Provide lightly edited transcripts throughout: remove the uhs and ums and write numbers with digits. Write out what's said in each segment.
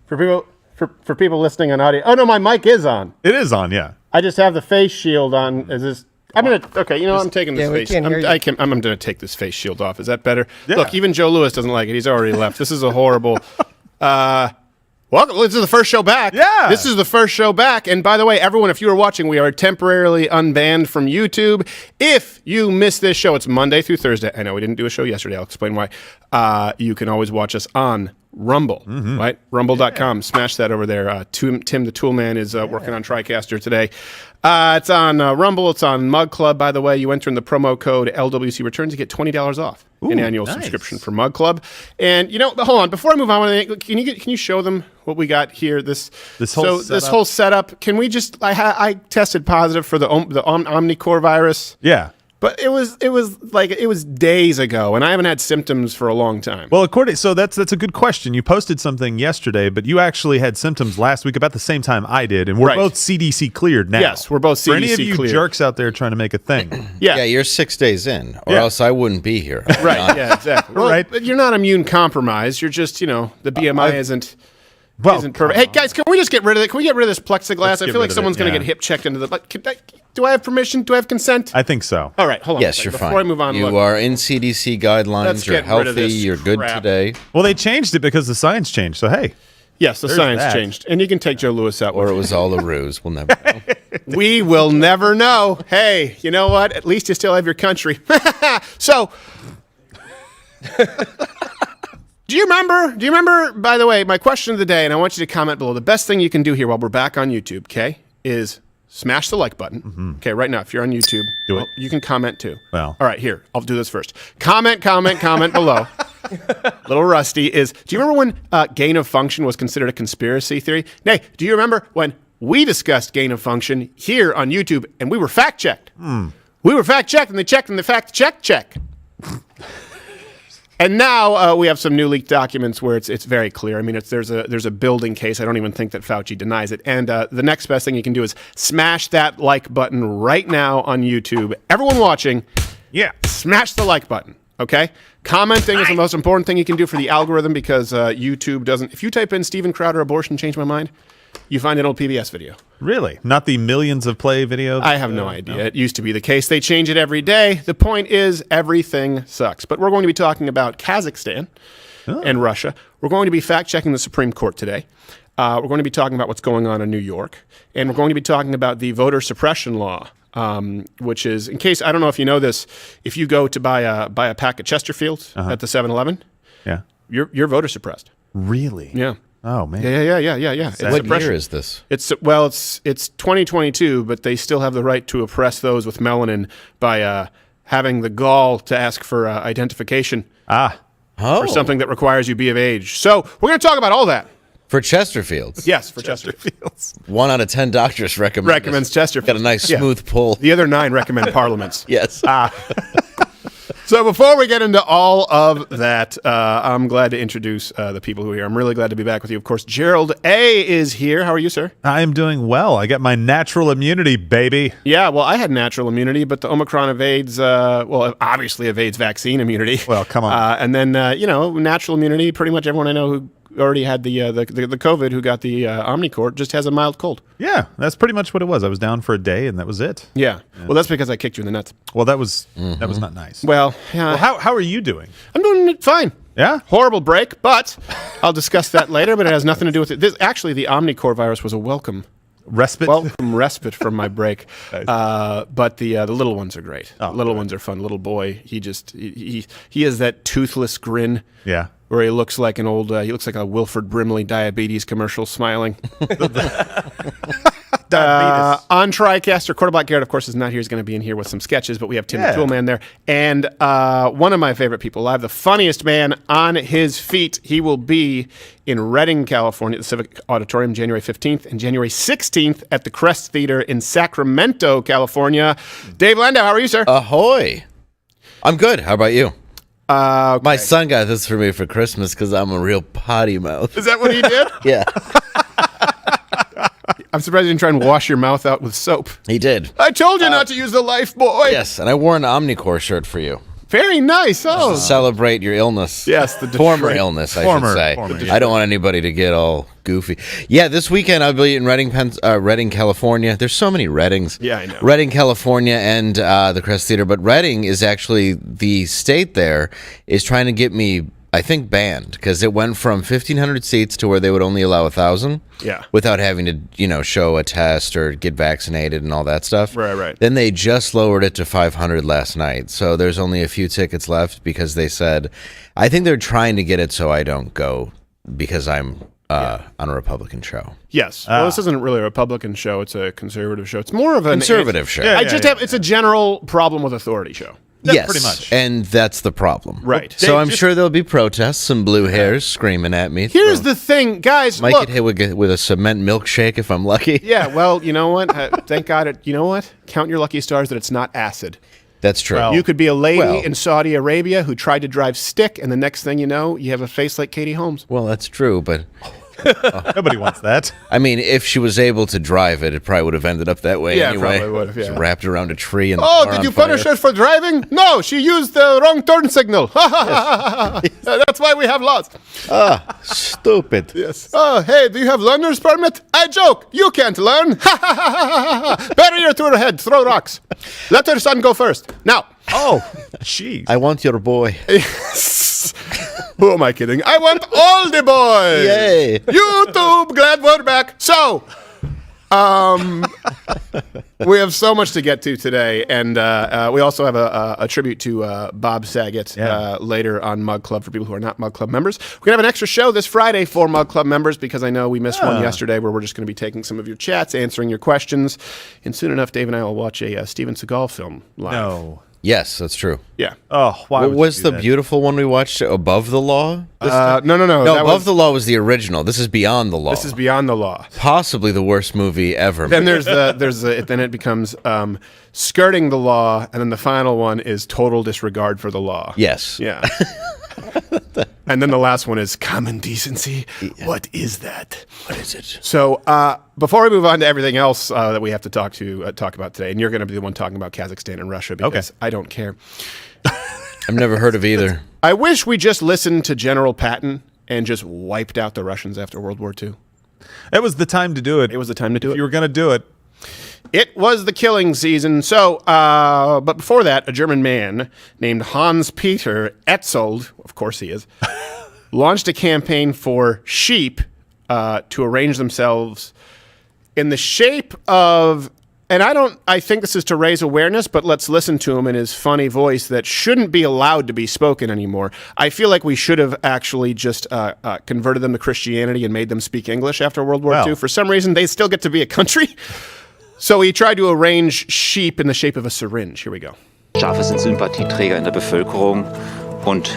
For people listening on audio. Oh no, my mic is on. It is on, yeah. I just have the face shield on. Is this? I'm gonna. Okay, you know what? I'm taking this face. I'm gonna take this face shield off. Is that better? Yeah. Look, even Joe Lewis doesn't like it. He's already left. This is a horrible. Welcome. This is the first show back. Yeah. This is the first show back. And by the way, everyone, if you are watching, we are temporarily unbanned from YouTube. If you missed this show, it's Monday through Thursday. I know we didn't do a show yesterday. I'll explain why. You can always watch us on Rumble, right? Rumble.com. Yeah. Smash that over there. Tim the Toolman is working on TriCaster today. It's on Rumble. It's on Mug Club, by the way. You enter in the promo code LWC Returns to get $20 off. An annual subscription for Mug Club. And, you know, hold on. Before I move on, can you show them what we got here? This whole setup. Can we just, I tested positive for the Omicron virus. Yeah. But it was days ago, and I haven't had symptoms for a long time. Well, so that's a good question. You posted something yesterday, but you actually had symptoms last week about the same time I did, and we're both CDC cleared now. Yes, we're both CDC cleared. For any of you jerks out there trying to make a thing. Yeah, you're 6 days in, or else I wouldn't be here. Right, yeah, exactly. Well, right. But you're not immune compromised. You're just, the BMI isn't perfect. Hey, guys, can we just get rid of it? Can we get rid of this plexiglass? I feel like someone's going to get hip checked into the... Do I have permission? Do I have consent? I think so. All right, hold on. Yes, you're fine. Before I move on, you are in CDC guidelines. You're healthy. You're good today. Well, they changed it because the science changed. So hey, yes, the science changed, and you can take Joe Lewis out. Or it was all a ruse. We'll never know. We will never know. Hey, you know what? At least you still have your country. So. Do you remember, by the way, my question of the day, and I want you to comment below. The best thing you can do here while we're back on YouTube, okay, is smash the like button. Okay, right now, if you're on YouTube, you can comment too. Well. All right, here, I'll do this first. Comment below. Little rusty is, do you remember when gain of function was considered a conspiracy theory? Nay, do you remember when we discussed gain of function here on YouTube and we were fact-checked? We were fact-checked and they checked and the fact-check. And now we have some new leaked documents where it's very clear. I mean, there's a building case. I don't even think that Fauci denies it. And the next best thing you can do is smash that like button right now on YouTube. Everyone watching, smash the like button, okay? Commenting is the most important thing you can do for the algorithm because YouTube doesn't... If you type in Steven Crowder abortion changed my mind, you find an old PBS video. Really? Not the millions of play videos? I have no idea. No. It used to be the case. They change it every day. The point is everything sucks. But we're going to be talking about Kazakhstan and Russia. We're going to be fact-checking the Supreme Court today. We're going to be talking about what's going on in New York. And we're going to be talking about the Voter Suppression Law, which is, in case, I don't know if you know this, if you go to buy a pack of Chesterfields at the 7-Eleven, you're voter suppressed. Really? Yeah. Oh man! Yeah. What year is this? It's 2022, but they still have the right to oppress those with melanin by having the gall to ask for identification for something that requires you be of age. So we're going to talk about all that for Chesterfields. Yes, for Chesterfields. 1 out of 10 doctors recommends Chesterfields. Got a nice smooth pull. The other 9 recommend parliaments. Yes. So before we get into all of that, I'm glad to introduce the people who are here. I'm really glad to be back with you. Of course, Gerald A. is here. How are you, sir? I am doing well. I got my natural immunity, baby. Yeah, well, I had natural immunity, but the Omicron evades, obviously evades vaccine immunity. Well, come on. And then, natural immunity, pretty much everyone I know who already had the COVID, who got the Omicron, just has a mild cold. Yeah, that's pretty much what it was. I was down for a day, and that was it. Yeah. Well, that's because I kicked you in the nuts. Well, that was not nice. Well, how are you doing? I'm doing fine. Yeah? Horrible break, but I'll discuss that later, but it has nothing to do with it. Actually, the Omicron virus was a welcome respite from my break. Nice. But the little ones are great. Little ones are fun. Little boy, he has that toothless grin. Yeah. Where he looks like he looks like a Wilford Brimley diabetes commercial smiling. On TriCaster, Quarterback Garrett, of course, is not here. He's going to be in here with some sketches, but we have Tim the Toolman there. And one of my favorite people live, the funniest man on his feet. He will be in Redding, California, at the Civic Auditorium, January 15th and January 16th at the Crest Theater in Sacramento, California. Dave Landau, how are you, sir? Ahoy. I'm good. How about you? Okay. My son got this for me for Christmas because I'm a real potty mouth. Is that what he did? Yeah. I'm surprised you didn't try and wash your mouth out with soap. He did. I told you not to use the Life Boy. Yes, and I wore an Omnicore shirt for you. Very nice. Oh, celebrate your illness. Yes, the former illness, I should say. I don't want anybody to get all goofy. Yeah, this weekend I'll be in Redding, California. There's so many Reddings. Yeah, I know. Redding, California, and the Crest Theater. But Redding is actually the state there is trying to get me, I think, banned because it went from 1,500 seats to where they would only allow 1,000. Yeah. Without having to, show a test or get vaccinated and all that stuff. Right. Then they just lowered it to 500 last night. So there's only a few tickets left because they said, I think they're trying to get it so I don't go because I'm on a Republican show. Yes. Well, this isn't really a Republican show. It's a conservative show. It's more of a conservative show. It's a general problem with authority show. Yes, pretty much. And that's the problem. Right. So I'm sure there'll be protests, some blue hairs screaming at me. Here's the thing, guys. Might get hit with a cement milkshake if I'm lucky. Yeah, well, you know what? Thank God. You know what? Count your lucky stars that it's not acid. That's true. You could be a lady in Saudi Arabia who tried to drive stick, and the next thing you know, you have a face like Katie Holmes. Well, that's true, but... Nobody wants that. I mean, if she was able to drive it probably would have ended up that way anyway. Probably would have, yeah. Just wrapped around a tree and did you punish her for driving? No, she used the wrong turn signal. That's why we have laws. Stupid. Yes. Oh, hey, do you have learner's permit? I joke. You can't learn. Barrier to her head. Throw rocks. Let her son go first. Now. Oh, jeez. I want your boy. Who am I kidding? I want all the boys. Yay. YouTube, glad we're back. So, we have so much to get to today, and we also have a tribute to Bob Saget later on Mug Club for people who are not Mug Club members. We're going to have an extra show this Friday for Mug Club members because I know we missed one yesterday where we're just going to be taking some of your chats, answering your questions, and soon enough, Dave and I will watch a Steven Seagal film live. No. Yes, that's true. Yeah. Oh, why what was the beautiful one we watched? Above the Law? No. No, Above the Law was the original. This is Beyond the Law. This is Beyond the Law. Possibly the worst movie ever. Then then it becomes Skirting the Law, and then the final one is Total Disregard for the Law. Yes. Yeah. And then the last one is Common Decency. Yeah. What is that? What is it? So before we move on to everything else that we have to talk about today, and you're going to be the one talking about Kazakhstan and Russia because I don't care. I've never heard of either. I wish we just listened to General Patton and just wiped out the Russians after World War II. It was the time to do it. It was the time to do it. If you were going to do it. It was the killing season. So, but before that, a German man named Hans-Peter Etzold, of course he is, launched a campaign for sheep to arrange themselves in the shape of, and I think this is to raise awareness, but let's listen to him in his funny voice that shouldn't be allowed to be spoken anymore. I feel like we should have actually just converted them to Christianity and made them speak English after World War II. For some reason, they still get to be a country. So he tried to arrange sheep in the shape of a syringe. Here we go. Schafe sind Sympathieträger in der Bevölkerung und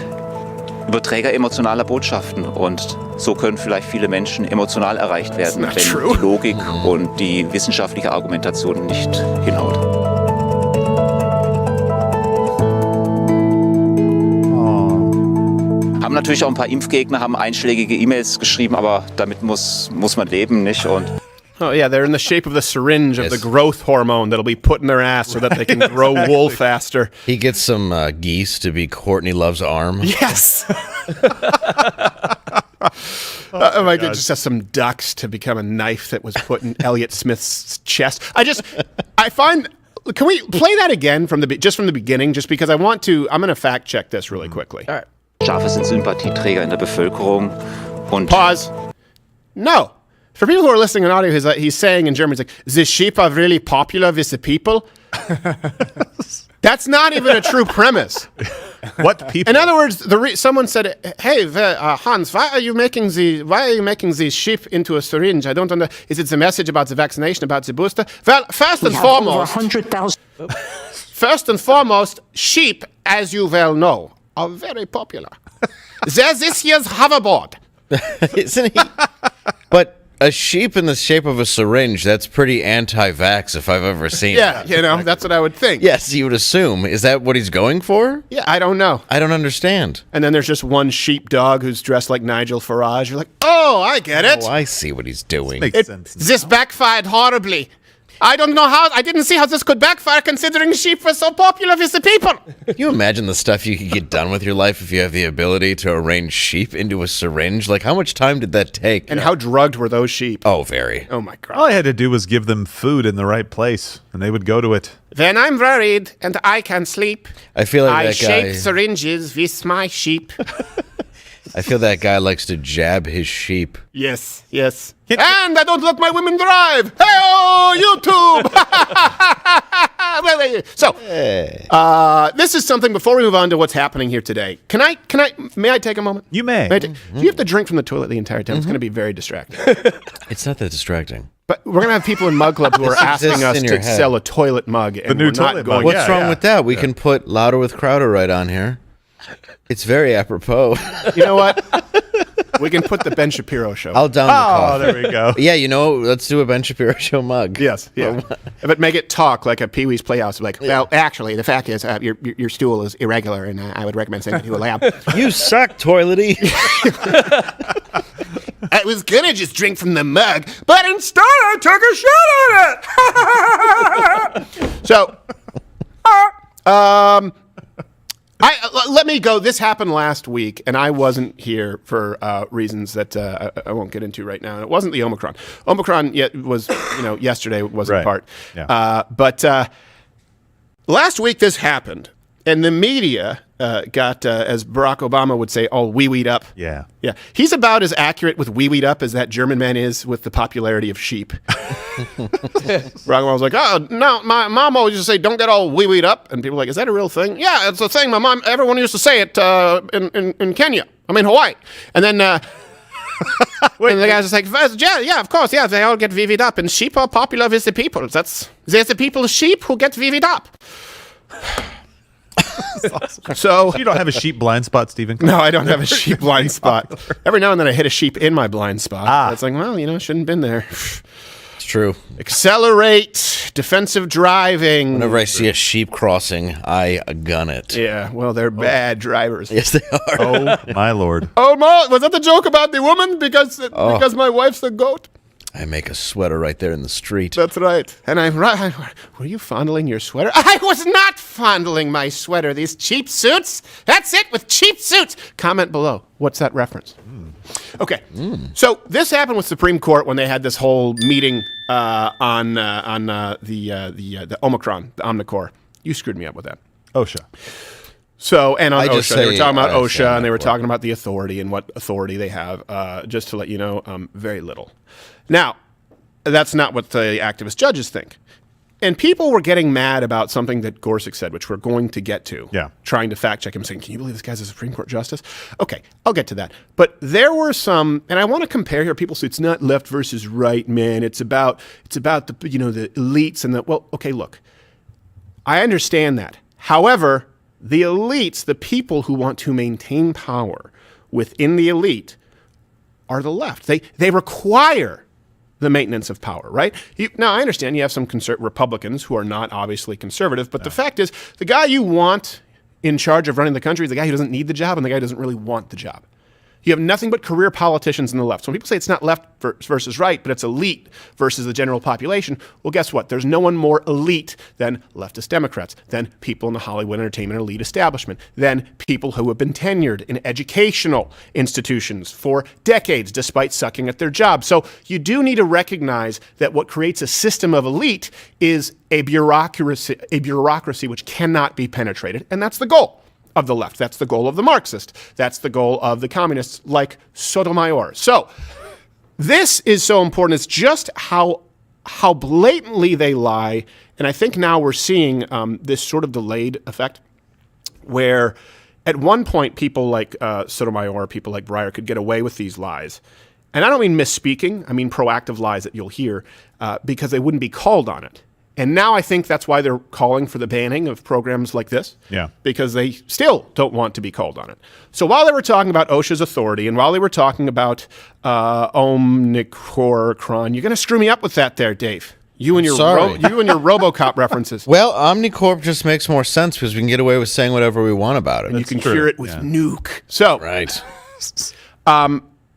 Überträger emotionaler Botschaften. Und so können vielleicht viele Menschen emotional erreicht werden, wenn die Logik und die wissenschaftliche Argumentation nicht hinhaut. Haben natürlich auch ein paar Impfgegner, haben einschlägige E-Mails geschrieben, aber damit muss man leben, nicht? Und oh, yeah, they're in the shape of the syringe of the growth hormone that'll be put in their ass so that they can grow wool faster. He gets some geese to be Courtney Love's arm. Yes! I could just have some ducks to become a knife that was put in Elliot Smith's chest. I find... Can we play that again from the beginning? Just because I'm going to fact check this really quickly. All right. Schafe sind Sympathieträger in der Bevölkerung und... Pause. No. For people who are listening on audio, he's saying in German, he's like, the sheep are really popular with the people. That's not even a true premise. What people? In other words, someone said, "Hey, Hans, why are you making these sheep into a syringe? I don't understand. Is it the message about the vaccination, about the booster?" Well, first and foremost, sheep, as you well know, are very popular. They're this year's hoverboard. Isn't he? But a sheep in the shape of a syringe, that's pretty anti-vax if I've ever seen it. Yeah, that's what I would think. Yes, you would assume. Is that what he's going for? Yeah, I don't know. I don't understand. And then there's just one sheep dog who's dressed like Nigel Farage. You're like, oh, I get it. Oh, I see what he's doing. Makes sense. This backfired horribly. I don't know how. I didn't see how this could backfire, considering sheep were so popular with the people. Can you imagine the stuff you could get done with your life if you have the ability to arrange sheep into a syringe? Like, how much time did that take? And how drugged were those sheep? Oh, very. Oh my God. All I had to do was give them food in the right place, and they would go to it. When I'm worried and I can't sleep, I feel like I that guy. shake syringes with my sheep. I feel that guy likes to jab his sheep. Yes, yes. And I don't let my women drive. Hey-oh, YouTube. So, this is something, before we move on to what's happening here today. May I take a moment? You may. If you have to drink from the toilet the entire time, it's going to be very distracting. It's not that distracting. But we're going to have people in Mug Club who are asking us in to your head. sell a toilet mug. And new we're not toilet going. mug. What's Yeah, wrong yeah. with that? We can put Louder with Crowder right on here. It's very apropos. You know what? We can put the Ben Shapiro show. I'll down the Oh, coffee. there we go. Yeah, let's do a Ben Shapiro show mug. Yes, yeah. But make it talk like a Pee Wee's Playhouse. Like, well, actually, the fact is, your stool is irregular, and I would recommend sending it to a lab. You suck, toilety. I was gonna just drink from the mug, but instead I took a shit on it. So, let me go. This happened last week, and I wasn't here for reasons that I won't get into right now. And it wasn't the Omicron. Omicron was, yesterday wasn't Right. part. Yeah. But last week this happened, and the media got, as Barack Obama would say, all wee-weed up. Yeah. Yeah. He's about as accurate with wee-weed up as that German man is with the popularity of sheep. Barack Obama was like, oh, no, my mom always used to say, don't get all wee-weed up. And people were like, is that a real thing? Yeah, it's a thing. My mom, everyone used to say it in Kenya. I mean, Hawaii. And then... and the guy's just like, yeah, of course, yeah, they all get VV'd up, and sheep are popular with the people. There's the people's sheep who get VV'd up. So You don't have a sheep blind spot, Stephen? no, I don't have a sheep blind spot. Every now and then I hit a sheep in my blind spot. It's like, well, shouldn't have been there. It's true. Accelerate, defensive driving. Whenever I see a sheep crossing, I gun it. Yeah, well, they're bad drivers. Yes, they are. Oh, my Lord. Oh, Ma, was that the joke about the woman? Because my wife's a goat? I make a sweater right there in the street. That's right. And were you fondling your sweater? I was not fondling my sweater. These cheap suits. That's it, with cheap suits. Comment below. What's that reference? Okay. So this happened with Supreme Court when they had this whole meeting on the Omicron, the Omnicore. You screwed me up with that. OSHA. So, and on I just OSHA, they were say talking about I OSHA, stand and they were up for it. talking about the authority and what authority they have. Just to let you know, very little. Now, that's not what the activist judges think. And people were getting mad about something that Gorsuch said, which we're going to get to. Yeah. Trying to fact check him, saying, can you believe this guy's a Supreme Court justice? Okay, I'll get to that. But there were some, and I want to compare here. People say it's not left versus right, man. It's about the the elites and the, well, okay, look. I understand that. However, the elites, the people who want to maintain power within the elite, are the left. They require the maintenance of power, right? Now, I understand you have some Republicans who are not obviously conservative, but the fact is, the guy you want in charge of running the country is the guy who doesn't need the job and the guy who doesn't really want the job. You have nothing but career politicians on the left. So when people say it's not left versus right, but it's elite versus the general population, well, guess what? There's no one more elite than leftist Democrats, than people in the Hollywood entertainment elite establishment, than people who have been tenured in educational institutions for decades despite sucking at their job. So you do need to recognize that what creates a system of elite is a bureaucracy which cannot be penetrated, and that's the goal of the left. That's the goal of the Marxist. That's the goal of the communists like Sotomayor. So this is so important. It's just how blatantly they lie. And I think now we're seeing this sort of delayed effect where at one point people like Sotomayor, people like Breyer could get away with these lies. And I don't mean misspeaking. I mean proactive lies that you'll hear because they wouldn't be called on it. And now I think that's why they're calling for the banning of programs like this. Yeah. Because they still don't want to be called on it. So while they were talking about OSHA's authority and while they were talking about Omnicore, you're going to screw me up with that there, Dave. You and your RoboCop references. Well, Omnicorp just makes more sense because we can get away with saying whatever we want about it. You can true. cure it with nuke. So Right.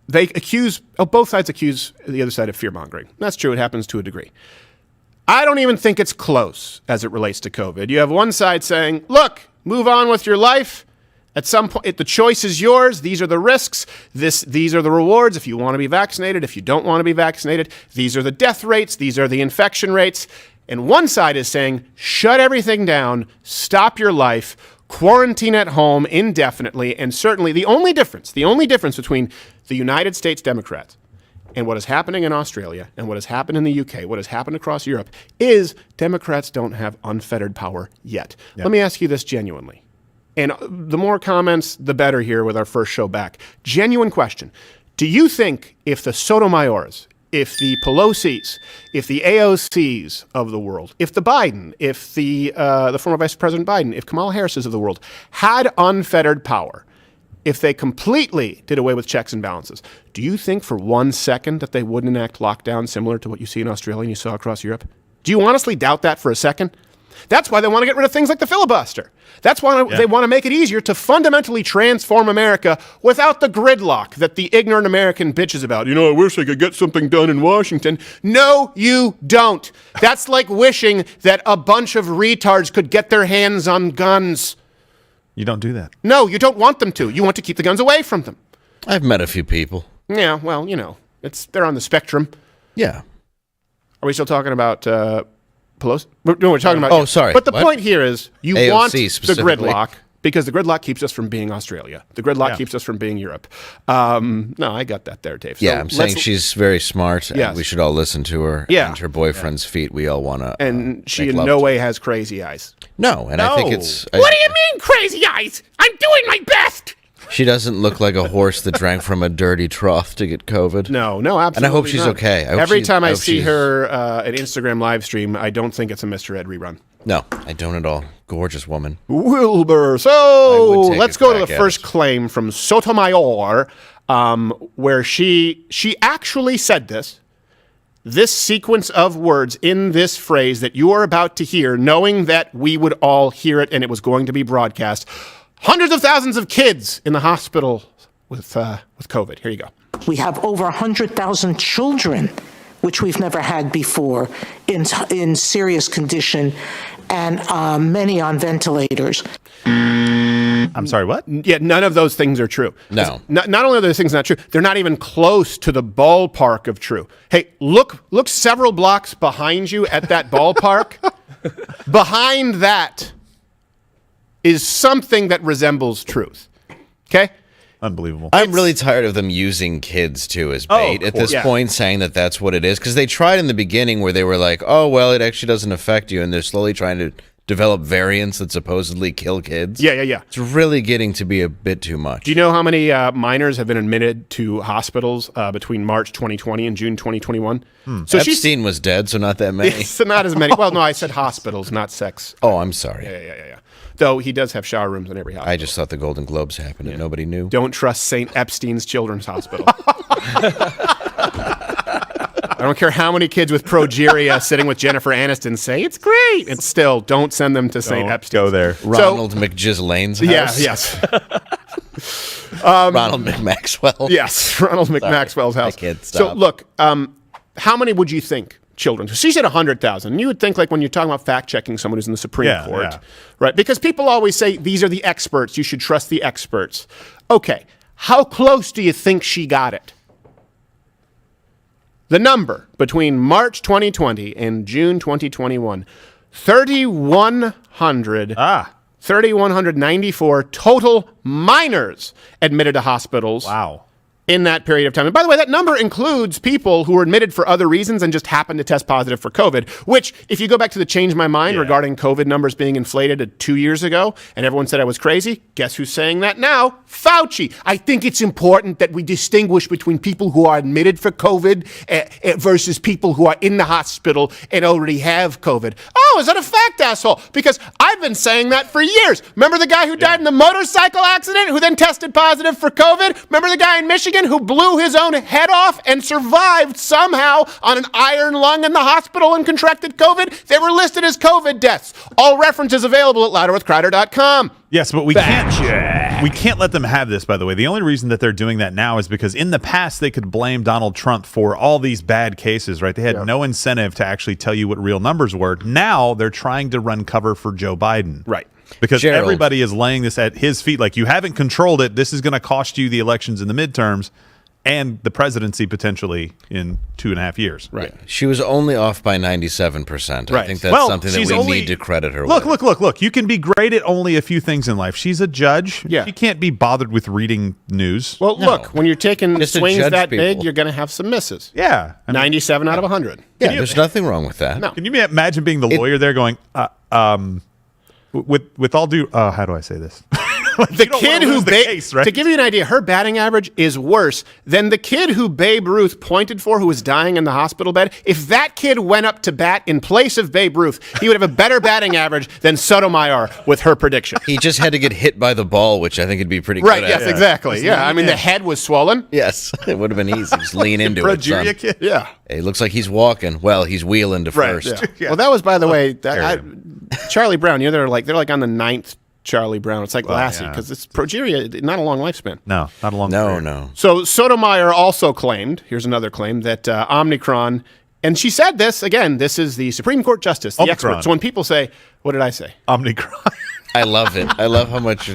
they accuse, both sides accuse the other side of fear-mongering. That's true. It happens to a degree. I don't even think it's close as it relates to COVID. You have one side saying, look, move on with your life. At some point, the choice is yours. These are the risks. These are the rewards if you want to be vaccinated. If you don't want to be vaccinated, these are the death rates. These are the infection rates. And one side is saying, shut everything down, stop your life, quarantine at home indefinitely. And certainly the only difference between the United States Democrats and what is happening in Australia and what has happened in the UK, what has happened across Europe, is Democrats don't have unfettered power yet. Yep. Let me ask you this genuinely. And the more comments, the better here with our first show back. Genuine question. Do you think if the Sotomayors, if the Pelosi's, if the AOC's of the world, if the Biden, if the former Vice President Biden, if Kamala Harris's of the world had unfettered power, if they completely did away with checks and balances, do you think for 1 second that they wouldn't enact lockdown similar to what you see in Australia and you saw across Europe? Do you honestly doubt that for a second? That's why they want to get rid of things like the filibuster. That's why they want to make it easier to fundamentally transform America without the gridlock that the ignorant American bitches about. I wish I could get something done in Washington. No, you don't. That's like wishing that a bunch of retards could get their hands on guns. You don't do that. No, you don't want them to. You want to keep the guns away from them. I've met a few people. Yeah, well, they're on the spectrum. Yeah. Are we still talking about Pelosi? No, we're talking about... Oh, sorry. But the point here is you AOC want the specifically. gridlock because the gridlock keeps us from being Australia. The gridlock keeps us from being Europe. No, I got that there, Dave. Yeah, so I'm saying she's very smart, and Yes. we should all listen to her. Yeah. And her boyfriend's feet, we all want to And she in no way has crazy eyes. No, and I think it's... What do you mean, crazy eyes? I'm doing my best! She doesn't look like a horse that drank from a dirty trough to get COVID. No, absolutely And I hoop she's not. okay. Every time I see her an Instagram live stream, I don't think it's a Mr. Ed rerun. No, I don't at all. Gorgeous woman. Wilbur. So let's go to the first claim from Sotomayor, where she actually said this sequence of words in this phrase that you are about to hear, knowing that we would all hear it and it was going to be broadcast. Hundreds of thousands of kids in the hospital with COVID. Here you go. We have over 100,000 children, which we've never had before, in serious condition, and many on ventilators. I'm sorry, what? Yeah, none of those things are true. No. Not only are those things not true, they're not even close to the ballpark of true. Hey, look several blocks behind you at that ballpark. Behind that is something that resembles truth. Okay? Unbelievable. I'm really tired of them using kids, too, as bait at this point, saying that that's what it is. Because they tried in the beginning where they were like, oh, well, it actually doesn't affect you. And they're slowly trying to develop variants that supposedly kill kids. Yeah. It's really getting to be a bit too much. Do you know how many minors have been admitted to hospitals between March 2020 and June 2021? So Epstein was dead, so not that many. So not as many. Well, no, I said hospitals, not sex. Oh, I'm sorry. Yeah. Though he does have shower rooms in every hospital. I just thought the Golden Globes happened and nobody knew. Don't trust St. Epstein's Children's Hospital. I don't care how many kids with progeria sitting with Jennifer Aniston say, it's great. It's still, don't send them to St. Epstein. Go there. Ronald McGislane's house. Yes. Ronald McMaxwell. Yes, Ronald McMaxwell's house. I can't stop. So look, how many would you think children? She said 100,000. You would think like when you're talking about fact-checking someone who's in the Supreme Court, right? Because people always say, these are the experts. You should trust the experts. Okay, how close do you think she got it? The number between March 2020 and June 2021, 3,194 total minors admitted to hospitals. Wow. In that period of time. And by the way, that number includes people who were admitted for other reasons and just happened to test positive for COVID, which, if you go back to the Change My Mind regarding COVID numbers being inflated 2 years ago, and everyone said I was crazy, guess who's saying that now? Fauci. I think it's important that we distinguish between people who are admitted for COVID versus people who are in the hospital and already have COVID. Oh, is that a fact, asshole? Because I've been saying that for years. Remember the guy who died in the motorcycle accident who then tested positive for COVID? Remember the guy in Michigan who blew his own head off and survived somehow on an iron lung in the hospital and contracted COVID? They were listed as COVID deaths. All references available at louderwithcrowder.com. Yes, but we can't. We can't let them have this, by the way. The only reason that they're doing that now is because in the past they could blame Donald Trump for all these bad cases, right? They had no incentive to actually tell you what real numbers were. Now they're trying to run cover for Joe Biden. Right. Because everybody is laying this at his feet. Like, you haven't controlled it. This is going to cost you the elections in the midterms and the presidency potentially in 2.5 years. Right. She was only off by 97%. Right. I think that's something that we need to credit her with. Look. You can be great at only a few things in life. She's a judge. Yeah. She can't be bothered with reading news. Well, look, when you're taking Just to swings judge that people. big, you're going to have some misses. Yeah. 97 out of 100. Yeah, there's nothing wrong with that. No. Can you imagine being the lawyer there going, with all due, how do I say this? The kid who to give you an idea, her batting average is worse than the kid who Babe Ruth pointed for, who was dying in the hospital bed. If that kid went up to bat in place of Babe Ruth, he would have a better batting average than Sotomayor with her prediction. He just had to get hit by the ball, which I think would be pretty Right, good yes, at. exactly. Yeah, I mean, the head was swollen. Yes, it would have been easy. Just lean into it, son. Kid. Yeah. Hey, looks like he's walking. Well, he's wheeling to first. Yeah. Well, that was, by the way, Charlie Brown. You know, they're like on the 9th Charlie Brown. It's like Lassie, because it's progeria, not a long lifespan. No, not a long No. So Sotomayor also claimed, here's another claim, that Omicron, and she said this, again, this is the Supreme Court Justice, the expert. So when people say, what did I say? Omicron. I love it. I love how much...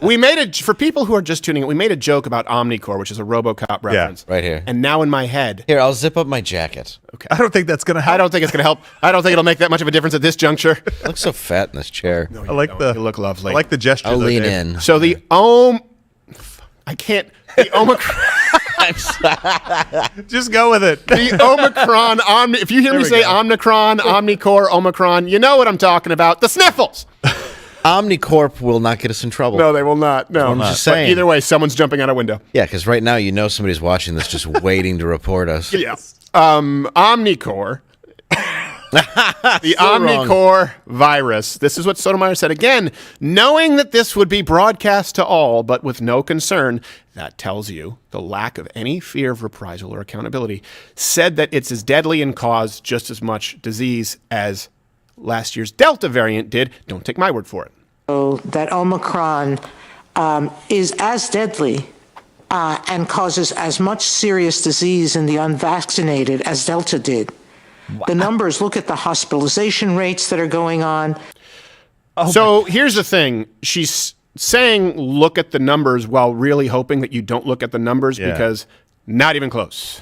We made for people who are just tuning in, we made a joke about Omnicore, which is a RoboCop reference. Right here. And now in my head... Here, I'll zip up my jacket. Okay. I don't think that's going to help. I don't think it's going to help. I don't think it'll make that much of a difference at this juncture. I look so fat in this chair. No, I like the... You look lovely. I like the gesture. I'll lean in. So the I can't... The Omicron... Just go with it. The Omicron, if you hear me say Omicron, Omnicore, Omicron, you know what I'm talking about. The sniffles. Omnicorp will not get us in trouble. No, they will not. No, I'm just saying. But either way, someone's jumping out a window. Yeah, because right now you know somebody's watching this just waiting to report us. Yeah. Omnicore. The Omnicore virus. This is what Sotomayor said. Again, knowing that this would be broadcast to all, but with no concern, that tells you the lack of any fear of reprisal or accountability, said that it's as deadly and caused just as much disease as last year's Delta variant did. Don't take my word for it. So that Omicron is as deadly and causes as much serious disease in the unvaccinated as Delta did. Wow. The numbers, look at the hospitalization rates that are going on. So here's the thing. She's saying look at the numbers while really hoping that you don't look at the numbers because not even close.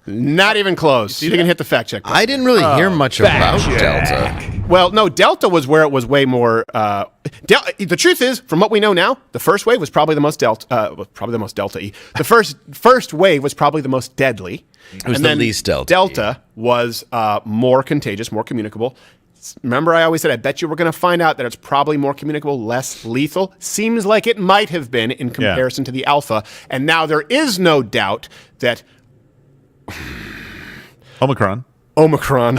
Not even close. You can hit the fact check button. I didn't really hear much about Delta. Well, no, Delta was where it was way more. The truth is, from what we know now, the first wave was probably the most Delta-y. The first wave was probably the most deadly. It was the least Delta. Delta was more contagious, more communicable. Remember, I always said, I bet you we're going to find out that it's probably more communicable, less lethal. Seems like it might have been in comparison to the Alpha. And now there is no doubt that Omicron. Omnicore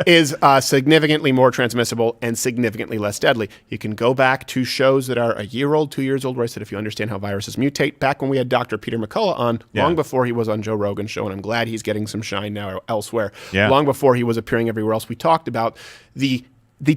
is significantly more transmissible and significantly less deadly. You can go back to shows that are a year old, 2 years old, where I said if you understand how viruses mutate, back when we had Dr. Peter McCullough on, long before he was on Joe Rogan's show, and I'm glad he's getting some shine now elsewhere. Yeah. Long before he was appearing everywhere else, we talked about the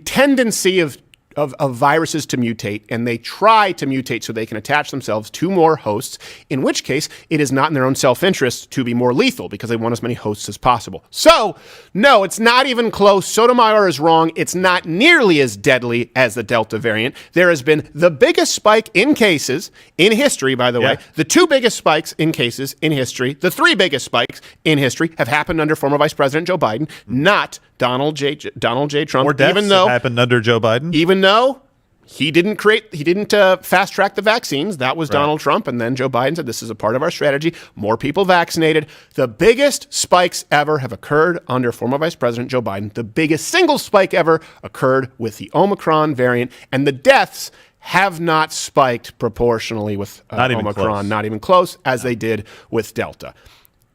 tendency of viruses to mutate, and they try to mutate so they can attach themselves to more hosts, in which case it is not in their own self-interest to be more lethal because they want as many hosts as possible. So, no, it's not even close. Sotomayor is wrong. It's not nearly as deadly as the Delta variant. There has been the biggest spike in cases in history, by the way. The two biggest spikes in cases in history, the three biggest spikes in history have happened under former Vice President Joe Biden, not Donald J. Trump. More deaths have happened under Joe Biden. Even though he didn't fast track the vaccines. That was Donald Trump. And then Joe Biden said, this is a part of our strategy. More people vaccinated. The biggest spikes ever have occurred under former Vice President Joe Biden. The biggest single spike ever occurred with the Omicron variant. And the deaths have not spiked proportionally with Omicron. Not even close as they did with Delta.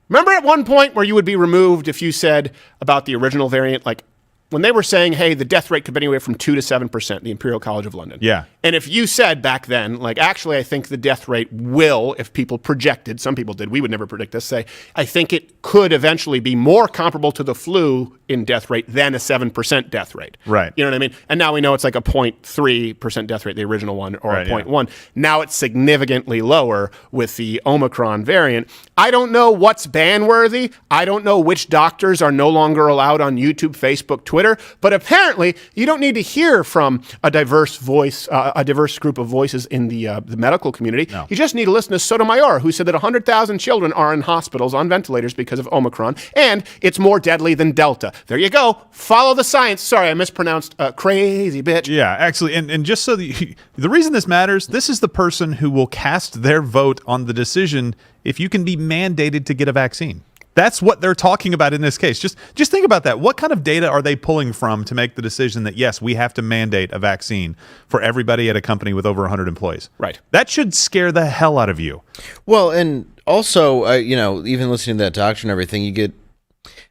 Remember at one point where you would be removed if you said about the original variant, like when they were saying, hey, the death rate could be anywhere from 2 to 7%, the Imperial College of London. Yeah. And if you said back then, like, actually, I think the death rate will, if people projected, some people did, we would never predict this, say, I think it could eventually be more comparable to the flu in death rate than a 7% death rate. Right. You know what I mean? And now we know it's like a 0.3% death rate, the original one, or a 0.1. Yeah. Now it's significantly lower with the Omicron variant. I don't know what's ban-worthy. I don't know which doctors are no longer allowed on YouTube, Facebook, Twitter, but apparently you don't need to hear from a diverse voice, a diverse group of voices in the medical community. No. You just need to listen to Sotomayor, who said that 100,000 children are in hospitals on ventilators because of Omicron, and it's more deadly than Delta. There you go. Follow the science. Sorry, I mispronounced crazy bitch. Yeah, actually, and just so the reason this matters, this is the person who will cast their vote on the decision if you can be mandated to get a vaccine. That's what they're talking about in this case. Just think about that. What kind of data are they pulling from to make the decision that, yes, we have to mandate a vaccine for everybody at a company with over 100 employees? Right. That should scare the hell out of you. Well, and also, even listening to that doctor and everything, you get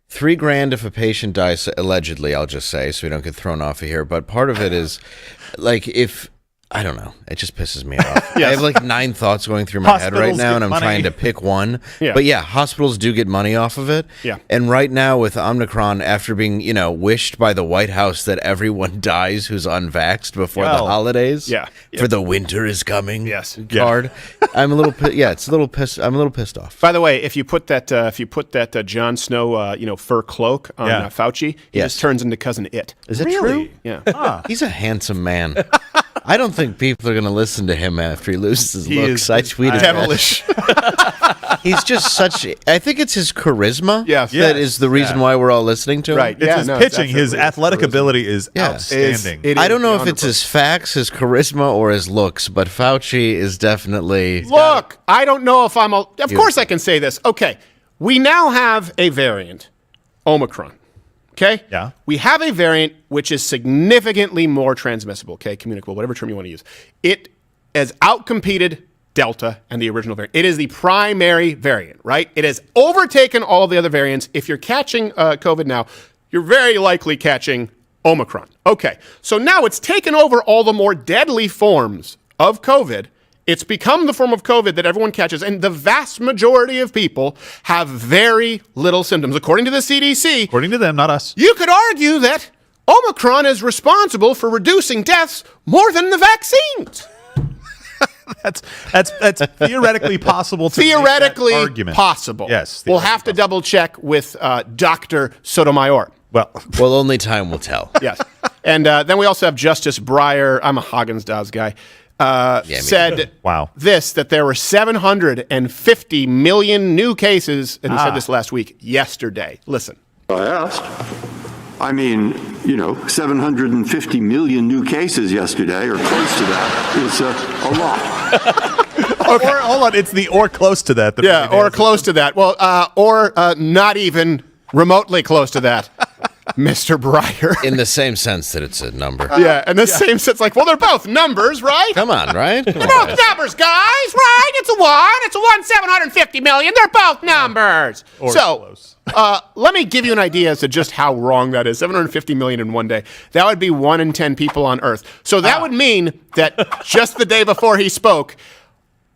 $3,000 if a patient dies, allegedly, I'll just say, so we don't get thrown off of here. But part of it is, like, if... I don't know. It just pisses me off. Yes. I have like 9 thoughts going through my head right now, and I'm trying to pick one. Yeah. But yeah, hospitals do get money off of it. Yeah. And right now with Omicron, after being, wished by the White House that everyone dies who's unvaxxed before the holidays, for the winter is coming card, I'm a little I'm a little pissed off. By the way, if you put that Jon Snow fur cloak on Fauci, he just turns into Cousin It. Is it true? Yeah. He's a handsome man. I don't think people are going to listen to him after he loses his looks. I tweeted devilish. He's just such... I think it's his charisma that is the reason why we're all listening to him. Right. It's his pitching. His athletic ability is outstanding. I don't know if it's his facts, his charisma, or his looks, but Fauci is definitely... Look, I don't know if I'm... Of course I can say this. Okay, we now have a variant, Omicron. Okay? Yeah. We have a variant which is significantly more transmissible, communicable, whatever term you want to use. It has outcompeted Delta and the original variant. It is the primary variant, right? It has overtaken all of the other variants. If you're catching COVID now, you're very likely catching Omicron. Okay, so now it's taken over all the more deadly forms of COVID. It's become the form of COVID that everyone catches, and the vast majority of people have very little symptoms. According to the CDC... According to them, not us. You could argue that Omicron is responsible for reducing deaths more than the vaccines. That's theoretically possible to theoretically make that argument. Possible. Yes. We'll have to double check with Dr. Sotomayor. Well, only time will tell. Yes. And then we also have Justice Breyer. I'm a Haagen-Dazs guy. Said that there were 750 million new cases, and he said this last week, yesterday. Listen. I asked. 750 million new cases yesterday, or close to that, is a lot. Okay. Or, hold on, it's the or close to that. Or close to that. Well, or not even remotely close to that. Mr. Breyer. In the same sense that it's a number. In the same sense, like, well, they're both numbers, right? Come on, right? They're both numbers, guys, right? It's a 750 million. They're both numbers. Or close. Let me give you an idea as to just how wrong that is. 750 million in one day. That would be 1 in 10 people on Earth. So that would mean that just the day before he spoke,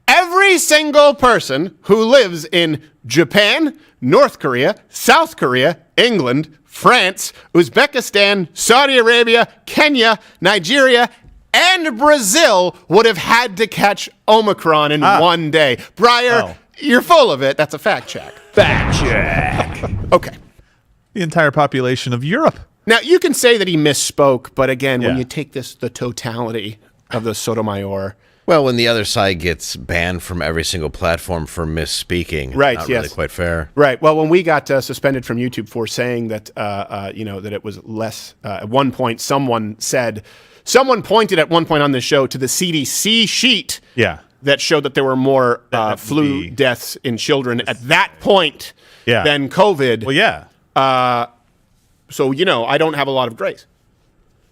every single person who lives in Japan, North Korea, South Korea, England, France, Uzbekistan, Saudi Arabia, Kenya, Nigeria, and Brazil would have had to catch Omicron in one day. Breyer, you're full of it. That's a fact check. Fact check. Okay. The entire population of Europe. Now, you can say that he misspoke, but again, when you take the totality of the Sotomayor... Well, when the other side gets banned from every single platform for misspeaking, not really quite fair. Right. Well, when we got suspended from YouTube for saying that, that it was less, at one point someone pointed at one point on this show to the CDC sheet that showed that there were more flu deaths in children at that point than COVID. Well, yeah. So, I don't have a lot of grace.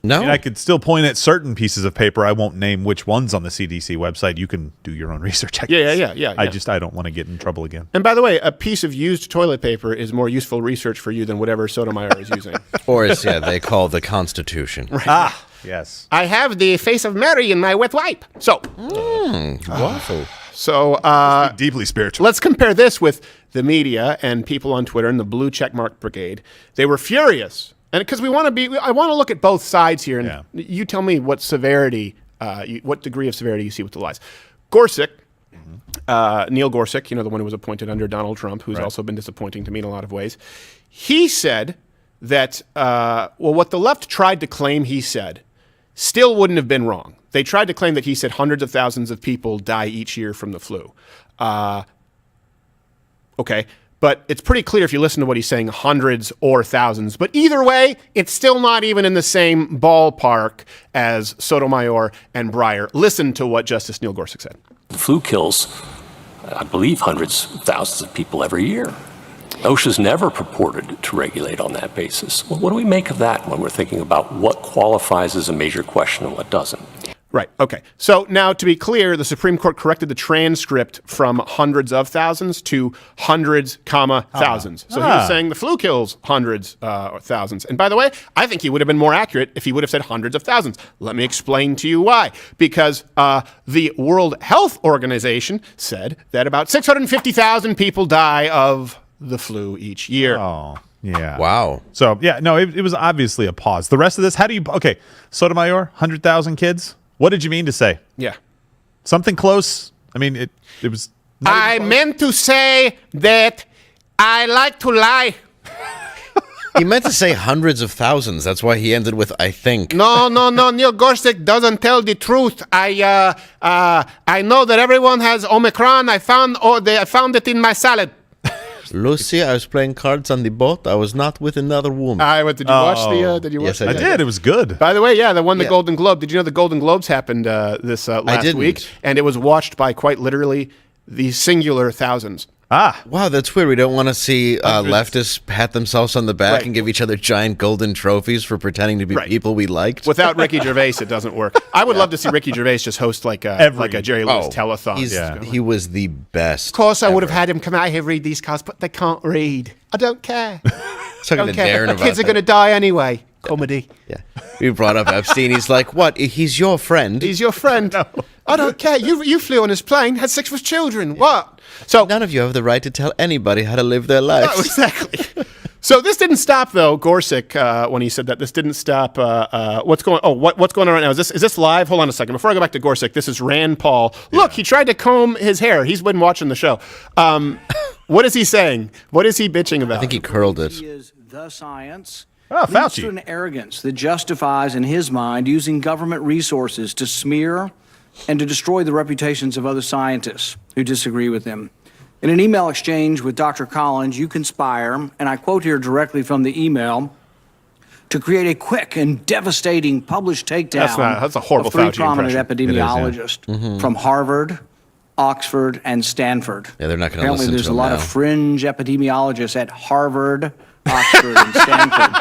No, I could still point at certain pieces of paper. I won't name which ones on the CDC website. You can do your own research. Yeah. I don't want to get in trouble again. And by the way, a piece of used toilet paper is more useful research for you than whatever Sotomayor is using. Or as they call the Constitution. Right. Yes. I have the face of Mary in my wet wipe. So, Waffle. So, deeply spiritual. let's compare this with the media and people on Twitter and the blue checkmark brigade. They were furious, and because I want to look at both sides here, and you tell me what severity, what degree of severity you see with the lies. Gorsuch, Neil Gorsuch, the one who was appointed under Donald Trump, who's also been disappointing to me in a lot of ways. He said that, what the left tried to claim he said still wouldn't have been wrong. They tried to claim that he said hundreds of thousands of people die each year from the flu. Okay, but it's pretty clear if you listen to what he's saying, hundreds or thousands. But either way, it's still not even in the same ballpark as Sotomayor and Breyer. Listen to what Justice Neil Gorsuch said. The flu kills, I believe, hundreds of thousands of people every year. OSHA's never purported to regulate on that basis. Well, what do we make of that when we're thinking about what qualifies as a major question and what doesn't? Right. Okay. So now, to be clear, the Supreme Court corrected the transcript from hundreds of thousands to hundreds, thousands. So he was saying the flu kills hundreds or thousands. And by the way, I think he would have been more accurate if he would have said hundreds of thousands. Let me explain to you why. Because the World Health Organization said that about 650,000 people die of the flu each year. Oh, yeah. Wow. So, it was obviously a pause. The rest of this, Sotomayor, 100,000 kids? What did you mean to say? Yeah. Something close? I mean, it was... I meant to say that I like to lie. He meant to say hundreds of thousands. That's why he ended with, I think. No. Neil Gorsuch doesn't tell the truth. I know that everyone has Omicron. I found it in my salad. Lucy, I was playing cards on the boat. I was not with another woman. Did you watch the? Did you watch? Yes, I did. It was good. By the way, they won the Golden Globe. Did you know the Golden Globes happened this last week, and it was watched by quite literally the singular thousands. Wow, that's weird. We don't want to see leftists pat themselves on the back and give each other giant golden trophies for pretending to be people we liked. Without Ricky Gervais, it doesn't work. I would love to see Ricky Gervais just host like a Jerry Lewis telethon. He was the best. Of course, I would have had him come out here read these cards, but they can't read. I don't care. Talking to Darren about kids are going to die anyway. Comedy. Yeah. We brought up Epstein. He's like, what? He's your friend. He's your friend. No. I don't care. You flew on his plane, had sex with children. What? So none of you have the right to tell anybody how to live their lives. No, exactly. So this didn't stop though, Gorsuch, when he said that. This didn't stop. What's going on right now? Is this live? Hold on a second. Before I go back to Gorsuch, this is Rand Paul. Look, he tried to comb his hair. He's been watching the show. What is he saying? What is he bitching about? I think he curled it. He is the science. Fauci. Leads to an arrogance that justifies, in his mind, using government resources to smear and to destroy the reputations of other scientists who disagree with him. In an email exchange with Dr. Collins, you conspire, and I quote here directly from the email, to create a quick and devastating published takedown that's a horrible of three Fauci prominent impression. epidemiologists from Harvard, Oxford, and Stanford. Yeah, they're not going to listen to Apparently, there's a him lot now. of fringe epidemiologists at Harvard, Oxford, and Stanford.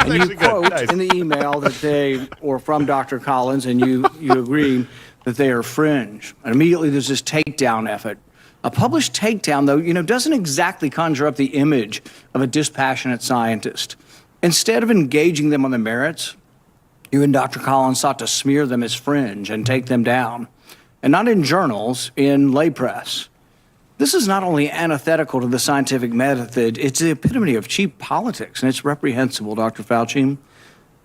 And you quote in the email that they, or from Dr. Collins, and you agree that they are fringe. And immediately there's this takedown effort. A published takedown, though, doesn't exactly conjure up the image of a dispassionate scientist. Instead of engaging them on the merits, you and Dr. Collins sought to smear them as fringe and take them down. And not in journals, in lay press. This is not only antithetical to the scientific method, it's the epitome of cheap politics, and it's reprehensible, Dr. Fauci.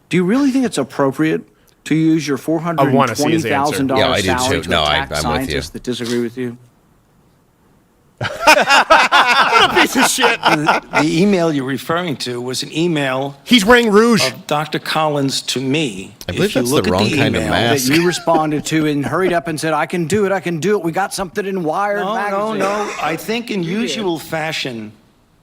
Do you really think it's appropriate to use your $420,000 Yeah, I do salary too. to No, attack I'm with you. scientists that disagree with you? What a piece of shit. The email you're referring to was an email He's wearing rouge. of Dr. Collins to me. I believe If you that's the look at wrong kind of email, mask. That you responded to and hurried up and said, I can do it. We got something in Wired magazine. No. I think in usual fashion,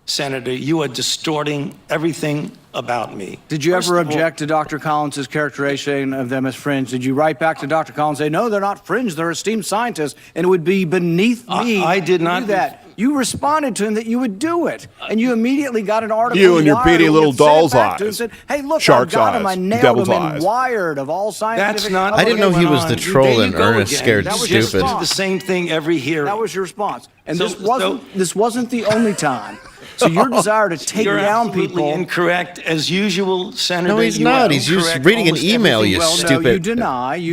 Senator, you are distorting everything about me. Did you First ever of all- object to Dr. Collins' characterization of them as fringe? Did you write back to Dr. Collins and say, no, they're not fringe, they're esteemed scientists, and it would be beneath me I did to not do that? You responded to him that you would do it, and you immediately got an article. You and your Wired, beady and little you sent it doll's back to him and eyes. said, hey, look, Shark's I got him. eyes. I nailed Devil's him in eyes. Wired of all scientific. That's not. I didn't know he was the troll There and you go Ernest again. scared That was Just stupid. do the same thing every hearing. That was your response, and So- this wasn't the only time. So your desire to take You're down absolutely people. incorrect, as usual, Senator. No, he's You not. are He's just incorrect reading an almost email, everything. you Well, no, stupid. you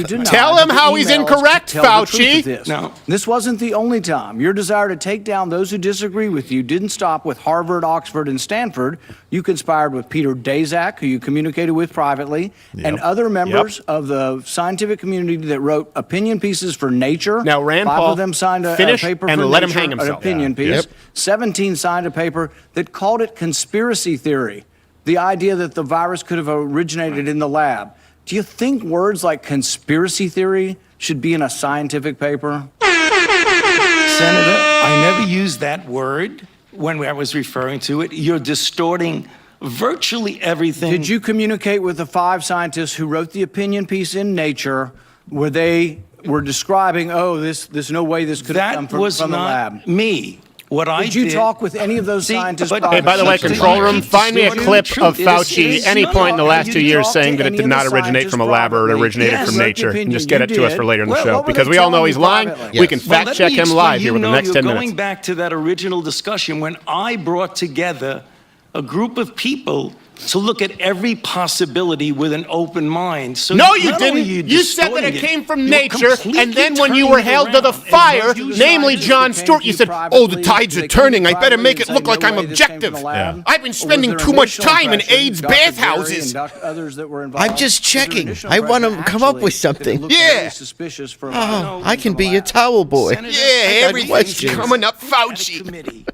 deny. Tell that him the how he's emails incorrect, tell the truth Fauci. of this. No. This wasn't the only time. Your desire to take down those who disagree with you didn't stop with Harvard, Oxford, and Stanford. You conspired with Peter Daszak, who you communicated with privately, and other members of the scientific community that wrote opinion pieces for Nature. Now, Rand 5 Paul, of them signed a finish paper and for let him Nature, hang himself. an opinion Yeah. piece. Yep. 17 signed a paper that called it conspiracy theory, the idea that the virus could have originated in the lab. Do you think words like conspiracy theory should be in a scientific paper? Senator, I never used that word when I was referring to it. You're distorting virtually everything. Did you communicate with the 5 scientists who wrote the opinion piece in Nature where they were describing, there's no way this could have come That was from the not lab? me. What I Did you did- talk with any of those See, scientists? but- Hey, by the way, control room, find me a clip of Fauci any point in the last 2 years saying that it did not originate from a lab or it originated from nature, and just get it to us for later in the show, because we all know he's lying. We can fact check him live here with the next 10 minutes. Going back to that original discussion when I brought together a group of people to look at every possibility with an open mind. So No, you not only didn't. are You said that it distorting came from you're nature, and completely then when you turning were it held to the around. fire, And you namely scientists John that came Stewart, to you you said, privately, the tides they are came to you turning. I better privately make and it look said, like "No I'm way this came from objective. the lab"? Yeah. I've been Or was spending there too much initial time in impression, AIDS Dr. Berry bathhouses. and others that were involved? I'm just Was there checking. initial I want impression to come up actually with that it something. looked Yeah. very suspicious for a I can be your towel boy. Senator, Yeah, I got everything's questions. coming up, At a Fauci. committee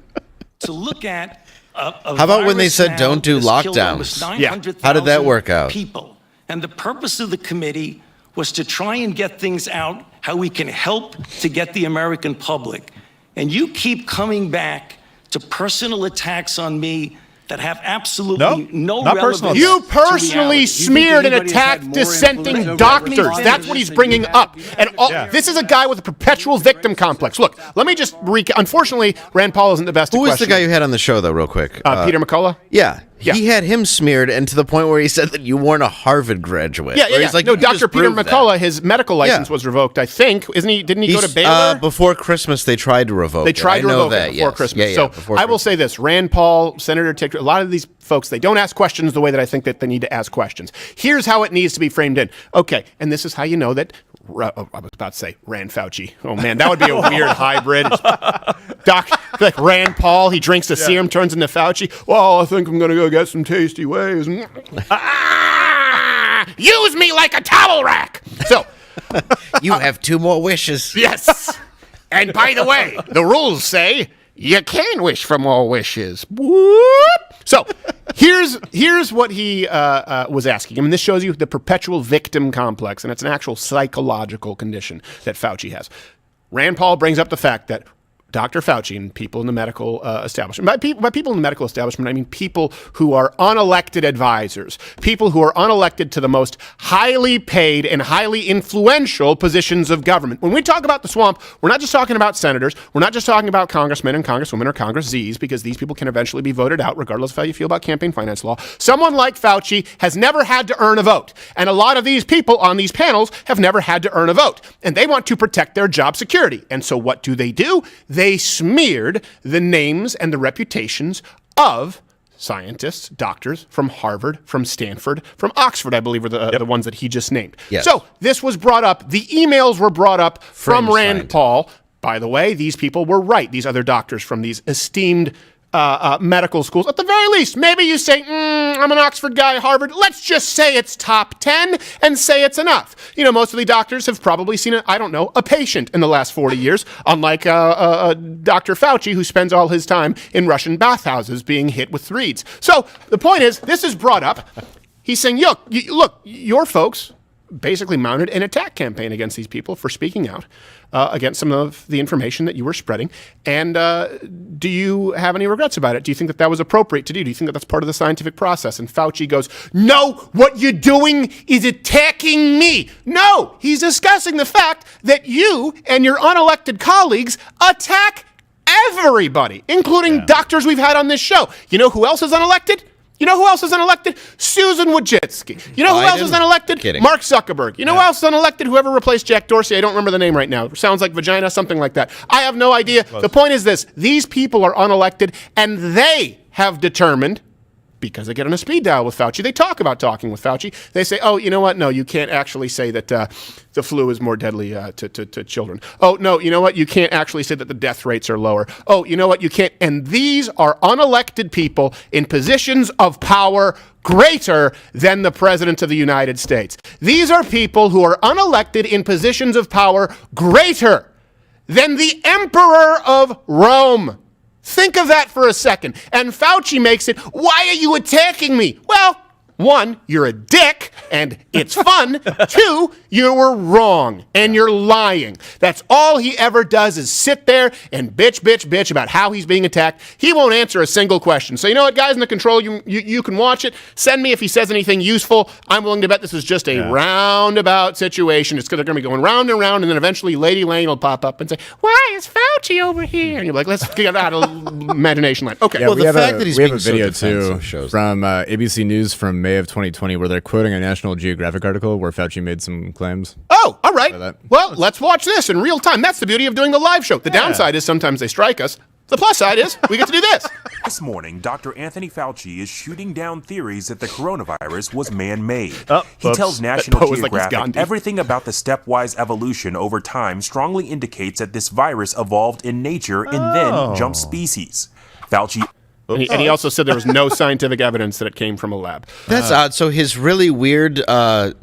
to look at a How about when they virus said now don't do that's killed almost lockdowns? 900,000 How did that work out? People. And the purpose of the committee was to try and get things out, how we can help to get the American public. And you keep coming back to personal attacks on me that have absolutely no not relevance. personal. You to personally reality. smeared and anybody's had attacked more dissenting influence over doctors. everything That's what he's than you bringing have? up. You have And all, Yeah. this is a guy with a perpetual victim complex. Look, let me just recap. Unfortunately, Rand Paul isn't the best. Who was the guy you had on the show, though, real quick? Peter McCullough? Yeah. Yeah. He had him smeared, and to the point where he said that you weren't a Harvard graduate. Yeah, Where he's like, no, "You just Dr. Peter proved that." McCullough, his medical license Yeah. was revoked, I think. Isn't he? Didn't he go to He's, Baylor? before Christmas, they tried to revoke They it. tried I to know revoke that, it before yes. Christmas. Yeah, So before I will Christmas. say this: Rand Paul, Senator Ted, a lot of these folks, they don't ask questions the way that I think that they need to ask questions. Here's how it needs to be framed in. Okay, and this is how you know that. I was about to say Rand Fauci. Oh man, that would be a weird hybrid. Like Rand Paul, he drinks the serum, turns into Fauci. Well, I think I'm gonna go get some tasty waves. Use me like a towel rack. So. You have 2 more wishes. Yes. And by the way, the rules say you can wish for more wishes. Whoop. So here's what he was asking him. And this shows you the perpetual victim complex. And it's an actual psychological condition that Fauci has. Rand Paul brings up the fact that Dr. Fauci and people in the medical establishment, by people in the medical establishment, I mean people who are unelected advisors, people who are unelected to the most highly paid and highly influential positions of government. When we talk about the swamp, we're not just talking about senators, we're not just talking about congressmen and congresswomen or Congress Zs, because these people can eventually be voted out regardless of how you feel about campaign finance law. Someone like Fauci has never had to earn a vote. And a lot of these people on these panels have never had to earn a vote. And they want to protect their job security. And so what do? They smeared the names and the reputations of scientists, doctors from Harvard, from Stanford, from Oxford, I believe, are the ones that he just named. Yes. So this was brought up. The emails were brought up from Fringe Rand scientists. Paul. By the way, these people were right. These other doctors from these esteemed medical schools. At the very least, maybe you say, I'm an Oxford guy, Harvard. Let's just say it's top 10 and say it's enough. You know, most of the doctors have probably seen, a patient in the last 40 years, unlike Dr. Fauci, who spends all his time in Russian bathhouses being hit with threads. So the point is, this is brought up. He's saying, look, your folks basically mounted an attack campaign against these people for speaking out against some of the information that you were spreading. And do you have any regrets about it? Do you think that was appropriate to do? Do you think that that's part of the scientific process? And Fauci goes, no, what you're doing is attacking me. No, he's discussing the fact that you and your unelected colleagues attack Everybody, including doctors we've had on this show. You know who else is unelected? Susan Wojcicki. You know who else is unelected? Kidding. Mark Zuckerberg. You know who else is unelected? Whoever replaced Jack Dorsey. I don't remember the name right now. Sounds like vagina, something like that. I have no idea. The point is this. These people are unelected, and they have determined, because they get on a speed dial with Fauci, they talk about talking with Fauci. They say, oh, you know what? No, you can't actually say that the flu is more deadly to children. Oh, no, you know what? You can't actually say that the death rates are lower. Oh, you know what? You can't. And these are unelected people in positions of power greater than the President of the United States. These are people who are unelected in positions of power greater than the Emperor of Rome. Think of that for a second. And Fauci makes it, why are you attacking me? Well, one, you're a dick, and it's fun. Two, you were wrong, and you're lying. That's all he ever does is sit there and bitch about how he's being attacked. He won't answer a single question. So you know what, guys in the control, you can watch it. Send me if he says anything useful. I'm willing to bet this is just a roundabout situation. It's because they're going to be going round and round, and then eventually Lady Lane will pop up and say, why is Fauci over here? And you're like, let's get out of imagination land. Okay. Yeah, well, we the fact that he's being so video defensive too shows from ABC News from May of 2020 where they're quoting a National Geographic article where Fauci made some claims. Oh, all right. Well, let's watch this in real time. That's the beauty of doing the live show. The downside is sometimes they strike us. The plus side is we get to do this. This morning, Dr. Anthony Fauci is shooting down theories that the coronavirus was man-made. He tells National Geographic everything about the stepwise evolution over time strongly indicates that this virus evolved in nature and then jumped species. Fauci... And he also said there was no scientific evidence that it came from a lab. That's odd. So his really weird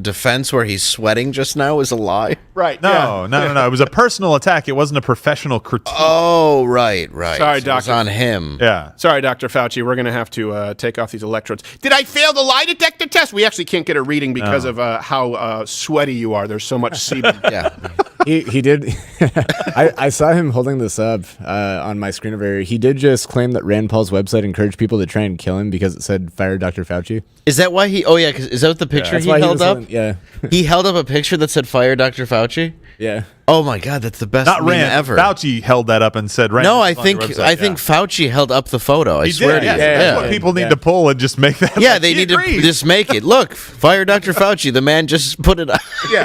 defense where he's sweating just now is a lie? Right. No. It was a personal attack. It wasn't a professional critique. Oh, right. Sorry, so Doctor. it was on him. Yeah. Sorry, Dr. Fauci. We're going to have to take off these electrodes. Did I fail the lie detector test? We actually can't get a reading because of how sweaty you are. There's so much sebum. Yeah. He did. I saw him holding this up on my screen over here. He did just claim that Rand Paul's website encouraged people to try and kill him because it said "Fire Dr. Fauci." Is that why he? Oh yeah, 'cause is that the picture he held up? He held up a picture that said "Fire Dr. Fauci." Yeah. Oh my God, that's the best Not meme Rand. ever. Fauci held that up and said, "Rand." No, I think Fauci held up the photo. I swear to you. That's what people need to pull and just make that. Yeah, they need to just make it. Look, fire Dr. Fauci. The man just put it up. Yeah,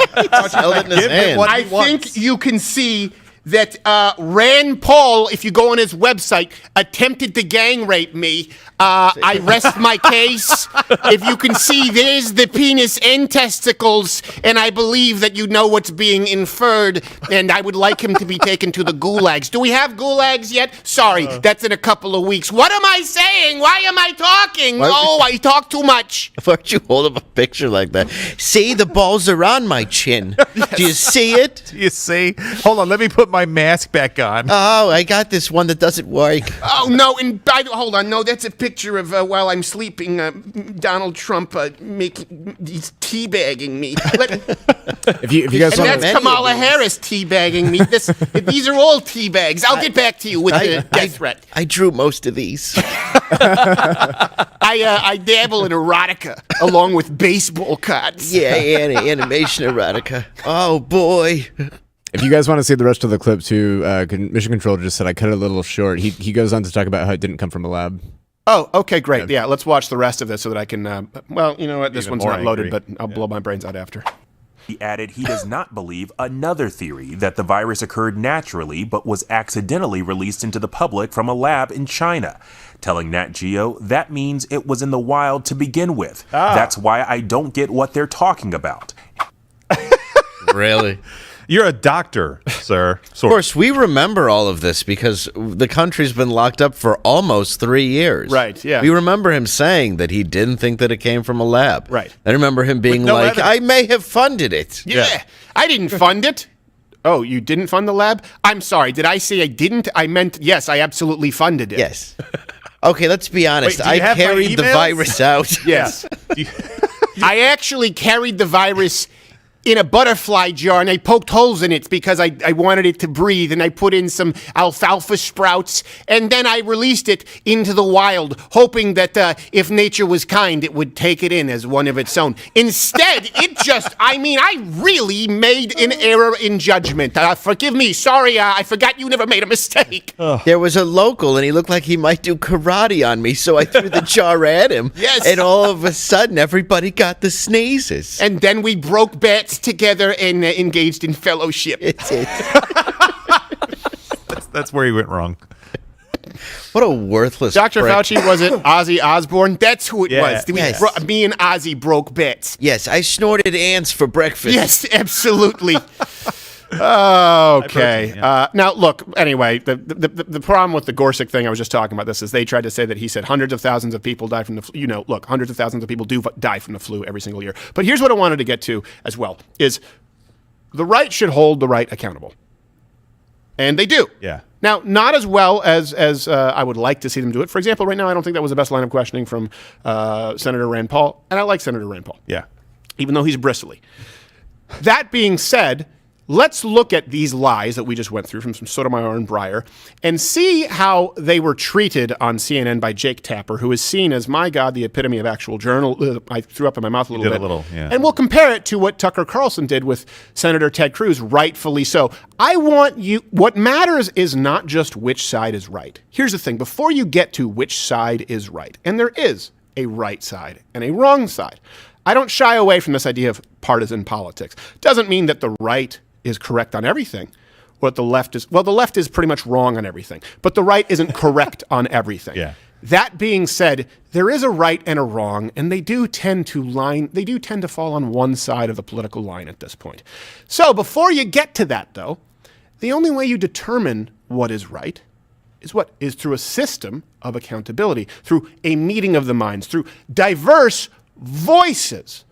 held it in his hand. I think you can see that Rand Paul, if you go on his website, attempted to gang rape me. I rest my case. If you can see, there's the penis and testicles, and I believe that you know what's being inferred, and I would like him to be taken to the gulags. Do we have gulags yet? Sorry, that's in a couple of weeks. What am I saying? Why am I talking? I talk too much. Why don't you hold up a picture like that? See, the balls are on my chin. Do you see it? Do you see? Hold on, let me put my mask back on. Oh, I got this one that doesn't work. Oh, no, hold on. No, that's a picture of while I'm sleeping, Donald Trump he's teabagging me. If you guys and want that's Kamala Harris teabagging me. These are all teabags. I'll get back to you with the death threat. I drew most of these. I dabble in erotica along with baseball cards. Yeah, animation erotica. Oh, boy. If you guys want to see the rest of the clip too, Mission Control just said I cut it a little short. He goes on to talk about how it didn't come from a lab. Oh, okay, great. Yeah, let's watch the rest of this so that I can, well, you know what, this Even one's more not loaded, angry. but I'll blow my brains out after. He added he does not believe another theory that the virus occurred naturally but was accidentally released into the public from a lab in China. Telling Nat Geo that means it was in the wild to begin with. That's why I don't get what they're talking about. Really? You're a doctor, sir. Of course, we remember all of this because the country's been locked up for almost 3 years. Right, yeah. We remember him saying that he didn't think that it came from a lab. Right. I remember him being no like, evidence. I may have funded it. Yeah, I didn't fund it. Oh, you didn't fund the lab? I'm sorry. Did I say I didn't? I meant, yes, I absolutely funded it. Yes. Okay, let's be honest. Wait, do you I have my carried the emails? virus out. Yes. I actually carried the virus in a butterfly jar, and I poked holes in it because I wanted it to breathe, and I put in some alfalfa sprouts, and then I released it into the wild, hoping that if nature was kind, it would take it in as one of its own. Instead, I really made an error in judgment. Forgive me. Sorry, I forgot you never made a mistake. There was a local, and he looked like he might do karate on me, so I threw the jar at him. Yes. And all of a sudden, everybody got the sneezes. And then we broke bets together and engaged in fellowship. That's where he went wrong. What a worthless Dr. prick. Fauci, was it Ozzy Osbourne? That's who it was. Yes. Me and Ozzy broke bets. Yes, I snorted ants for breakfast. Yes, absolutely. Okay. Now, look, anyway, the problem with the Gorsuch thing, I was just talking about this, is they tried to say that he said hundreds of thousands of people die from the flu. Look, hundreds of thousands of people do die from the flu every single year. But here's what I wanted to get to as well, is the right should hold the right accountable. And they do. Yeah. Now, not as well as I would like to see them do it. For example, right now, I don't think that was the best line of questioning from Senator Rand Paul. And I like Senator Rand Paul. Yeah. Even though he's bristly. That being said, let's look at these lies that we just went through from Sotomayor and Breyer and see how they were treated on CNN by Jake Tapper, who is seen as, my God, the epitome of actual journal. I threw up in my mouth a little bit. And we'll compare it to what Tucker Carlson did with Senator Ted Cruz, rightfully so. What matters is not just which side is right. Here's the thing. Before you get to which side is right, and there is a right side and a wrong side, I don't shy away from this idea of partisan politics. Doesn't mean that the right is correct on everything. What the left is, the left is pretty much wrong on everything, but the right isn't correct on everything. Yeah. That being said, there is a right and a wrong, and they do tend to fall on one side of the political line at this point. So before you get to that, though, the only way you determine what is right is through a system of accountability, through a meeting of the minds, through diverse voices,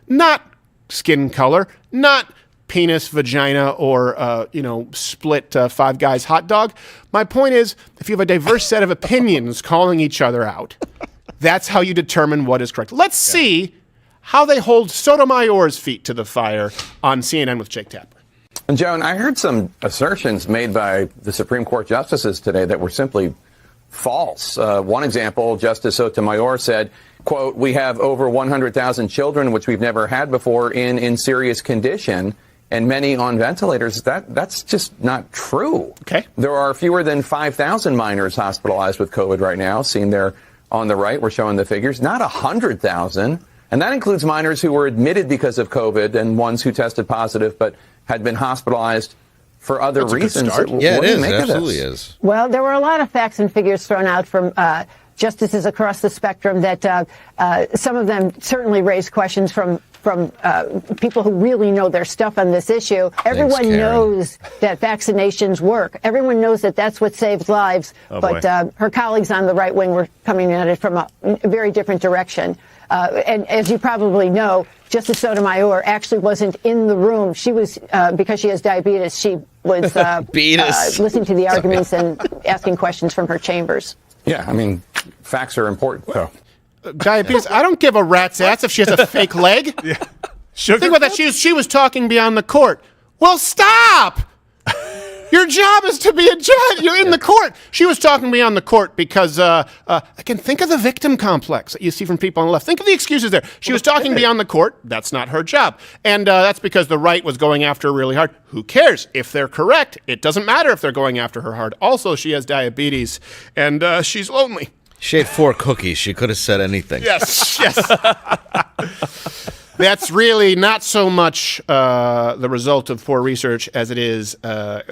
not skin color, not penis, vagina, or, split Five Guys hot dog. My point is, if you have a diverse set of opinions calling each other out, that's how you determine what is correct. Let's see how they hold Sotomayor's feet to the fire on CNN with Jake Tapper. And Joan, I heard some assertions made by the Supreme Court justices today that were simply false. One example, Justice Sotomayor said, quote, "We have over 100,000 children, which we've never had before, in serious condition, and many on ventilators." That's just not true. Okay. There are fewer than 5,000 minors hospitalized with COVID right now. Seen there on the right, we're showing the figures. Not 100,000. And that includes minors who were admitted because of COVID and ones who tested positive but had been hospitalized for other reasons. Yeah, it is. It absolutely is. Well, there were a lot of facts and figures thrown out from justices across the spectrum that some of them certainly raised questions from people who really know their stuff on this issue. Everyone knows that vaccinations work. Everyone knows that that's what saves lives. But her colleagues on the right wing were coming at it from a very different direction. And as you probably know, Justice Sotomayor actually wasn't in the room. She was, because she has diabetes, she was listening to the arguments and asking questions from her chambers. Yeah, I mean, facts are important, though. Diabetes, I don't give a rat's ass if she has a fake leg. Yeah. Think about that. She was talking beyond the court. Well, stop! Your job is to be a judge. You're in the court. She was talking beyond the court because, again, think of the victim complex that you see from people on the left. Think of the excuses there. She was talking beyond the court. That's not her job. And that's because the right was going after her really hard. Who cares? If they're correct, it doesn't matter if they're going after her hard. Also, she has diabetes, and she's lonely. She ate 4 cookies. She could have said anything. Yes. That's really not so much the result of poor research as it is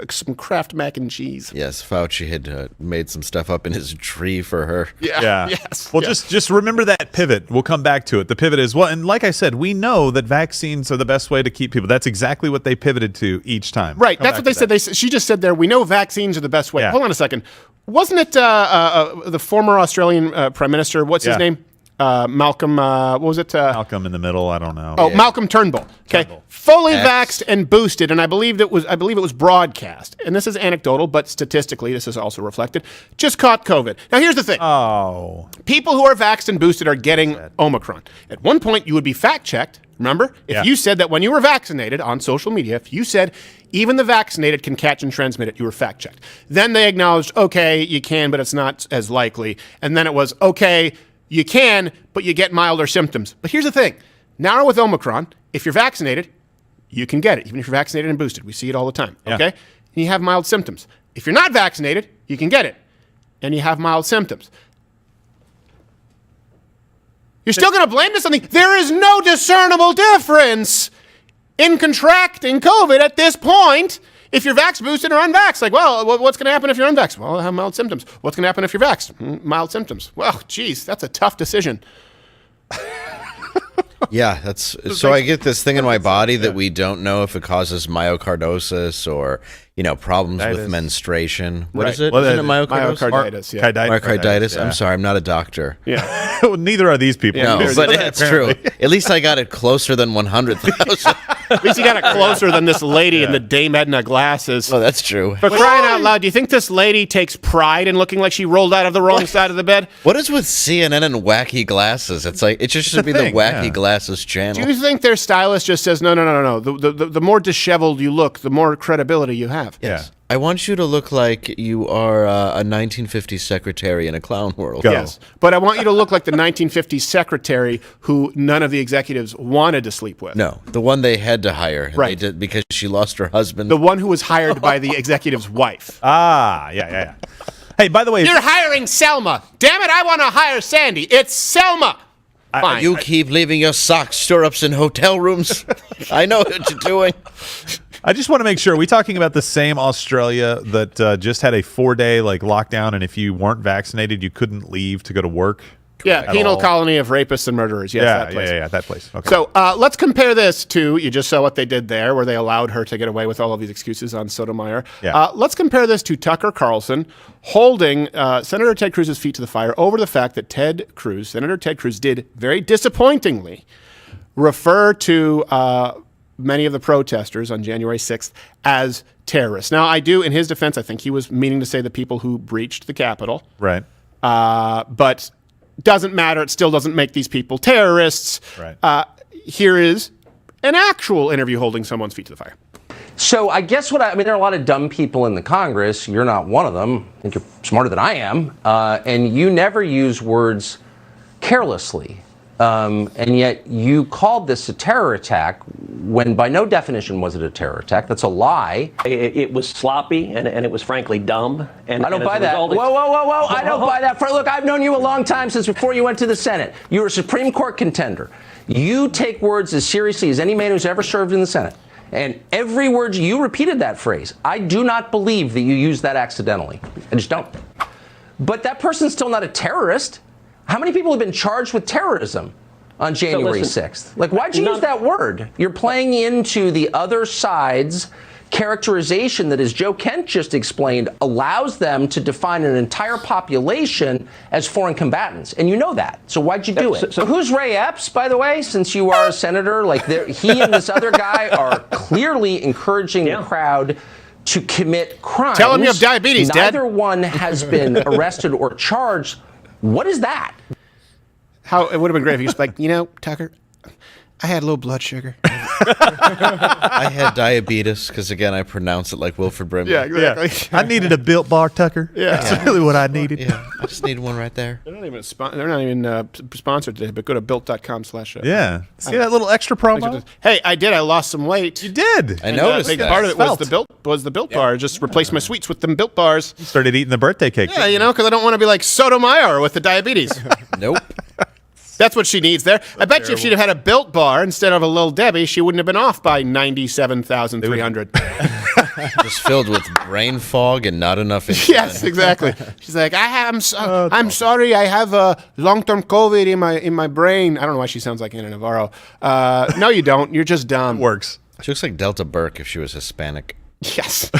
some Kraft mac and cheese. Yes, Fauci had made some stuff up in his tree for her. Yeah. Yes. Well, just remember that pivot. We'll come back to it. The pivot is, well, and like I said, we know that vaccines are the best way to keep people. That's exactly what they pivoted to each time. Right. That's what they said. She just said there, we know vaccines are the best way. Yeah. Hold on a second. Wasn't it the former Australian Prime Minister? What's his name? Malcolm, what was it? Malcolm in the middle. I don't know. Oh, yeah. Malcolm Turnbull. Okay, fully vaxxed and boosted, and I believe it was broadcast. And this is anecdotal, but statistically, this is also reflected. Just caught COVID. Now, here's the thing. Oh, people who are vaxxed and boosted are getting Omicron. At one point, you would be fact checked Remember? If you said that when you were vaccinated on social media, if you said even the vaccinated can catch and transmit it, you were fact-checked. Then they acknowledged, okay, you can, but it's not as likely. And then it was, okay, you can, but you get milder symptoms. But here's the thing. Now with Omicron, if you're vaccinated, you can get it, even if you're vaccinated and boosted. We see it all the time, okay? And you have mild symptoms. If you're not vaccinated, you can get it, and you have mild symptoms. You're still going to blame this on something. There is no discernible difference in contracting COVID at this point if you're vax boosted or unvaxxed. Like, well, what's going to happen if you're unvaxxed? Well, I have mild symptoms. What's going to happen if you're vaxxed? Mild symptoms. Well, geez, that's a tough decision. Yeah, that's so I get this thing in my body that we don't know if it causes myocardosis or, problems with menstruation. What is it? Isn't it myocardosis? Myocarditis. I'm sorry, I'm not a doctor. Yeah. Well, neither are these people. No, but it's true. At least I got it closer than 100,000. At least you got it closer than this lady in the Dame Edna glasses. Oh, that's true. For crying out loud, do you think this lady takes pride in looking like she rolled out of the wrong side of the bed? What is with CNN and wacky glasses? It's like, it just should be the wacky glasses channel. Do you think their stylist just says, no. The more disheveled you look, the more credibility you have? Yes. I want you to look like you are a 1950s secretary in a clown world. Yes, but I want you to look like the 1950s secretary who none of the executives wanted to sleep with. No, the one they had to hire. And they did because she lost her husband. The one who was hired by the executive's wife. Yeah. Hey, by the way, you're hiring Selma. Damn it, I want to hire Sandy. It's Selma. Fine. You keep leaving your sock stirrups in hotel rooms. I know what you're doing. I just want to make sure, are we talking about the same Australia that just had a 4-day lockdown, and if you weren't vaccinated, you couldn't leave to go to work? Yeah, penal colony of rapists and murderers. Yes, that place. Yeah, that place. Okay. So let's compare this to, you just saw what they did there, where they allowed her to get away with all of these excuses on Sotomayor. Yeah. Let's compare this to Tucker Carlson holding Senator Ted Cruz's feet to the fire over the fact that Senator Ted Cruz did very disappointingly refer to many of the protesters on January 6th as terrorists. Now, I do, in his defense, I think he was meaning to say the people who breached the Capitol. Right. But doesn't matter. It still doesn't make these people terrorists. Right. Here is an actual interview holding someone's feet to the fire. So I guess there are a lot of dumb people in the Congress. You're not one of them. I think you're smarter than I am. And you never use words carelessly. And yet you called this a terror attack when by no definition was it a terror attack. That's a lie. It was sloppy and it was frankly dumb. And I don't buy that. Whoa. I don't buy that. Look, I've known you a long time, since before you went to the Senate. You were a Supreme Court contender. You take words as seriously as any man who's ever served in the Senate. And every word you repeated that phrase. I do not believe that you used that accidentally. I just don't. But that person's still not a terrorist. How many people have been charged with terrorism on January 6th? Why'd you use that word? You're playing into the other side's characterization that, as Joe Kent just explained, allows them to define an entire population as foreign combatants. And you know that. So why'd you do it? So who's Ray Epps, by the way, since you are a senator? He and this other guy are clearly encouraging the crowd to commit crimes. Tell him you have diabetes, Dad. Neither one has been arrested or charged. What is that? It would have been great if you just Tucker, I had low blood sugar. I had diabetes because, again, I pronounce it like Wilford Brimley. Yeah, exactly. Yeah. I needed a Built Bar, Tucker. Yeah. That's really what I needed. Yeah, I just needed one right there. They're not even sponsored today, but go to built.com/. Yeah. See that little extra promo? Hey, I did. I lost some weight. You did. I noticed that. Part of it was the Built Bar. Just replaced my sweets with them Built Bars. You started eating the birthday cake. Yeah, because I don't want to be like Sotomayor with the diabetes. Nope. That's what she needs there. I bet you if she'd have had a Built Bar instead of a Little Debbie, she wouldn't have been off by 97,300. Just filled with brain fog and not enough insulin. Yes, exactly. She's like, I'm sorry, I have long-term COVID in my brain. I don't know why she sounds like Anna Navarro. No, you don't. You're just dumb. Works. She looks like Delta Burke if she was Hispanic. Yes.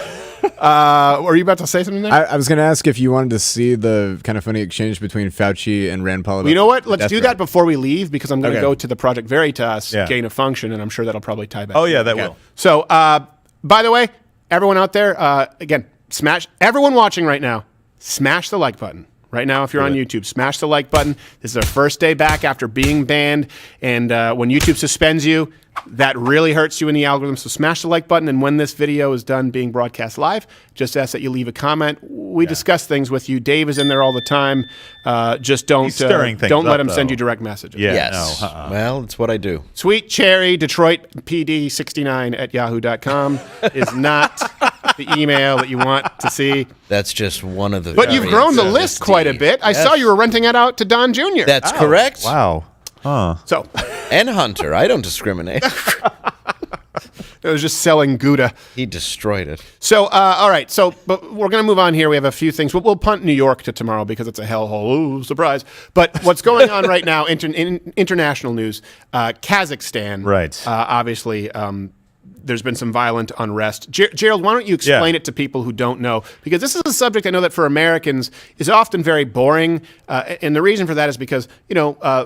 Were you about to say something there? I was going to ask if you wanted to see the kind of funny exchange between Fauci and Rand Paul. You know what? Let's do that before we leave, because I'm going to go to the Project Veritas gain of function, and I'm sure that'll probably tie back. Oh, yeah, that will. So, by the way, everyone out there, again, everyone watching right now, smash the like button right now if you're on YouTube. Smash the like button. This is our first day back after being banned. And when YouTube suspends you, that really hurts you in the algorithm. So smash the like button. And when this video is done being broadcast live, just ask that you leave a comment. We discuss things with you. Dave is in there all the time. Just don't let him send you direct messages. Yeah, yes. No, Well, it's what I do. Sweet Cherry Detroit PD69 at yahoo.com is not the email that you want to see. That's just one of the. But you've grown the list quite a bit. I saw you were renting it out to Don Jr. That's correct. Wow. Huh. So, and Hunter. I don't discriminate. It was just selling Gouda. He destroyed it. So, all right. So, but we're going to move on here. We have a few things. We'll punt New York to tomorrow because it's a hellhole. Ooh, surprise. But what's going on right now, international news, Kazakhstan. Right. Obviously, there's been some violent unrest. Gerald, why don't you explain it to people who don't know? Because this is a subject I know that for Americans is often very boring. And the reason for that is because,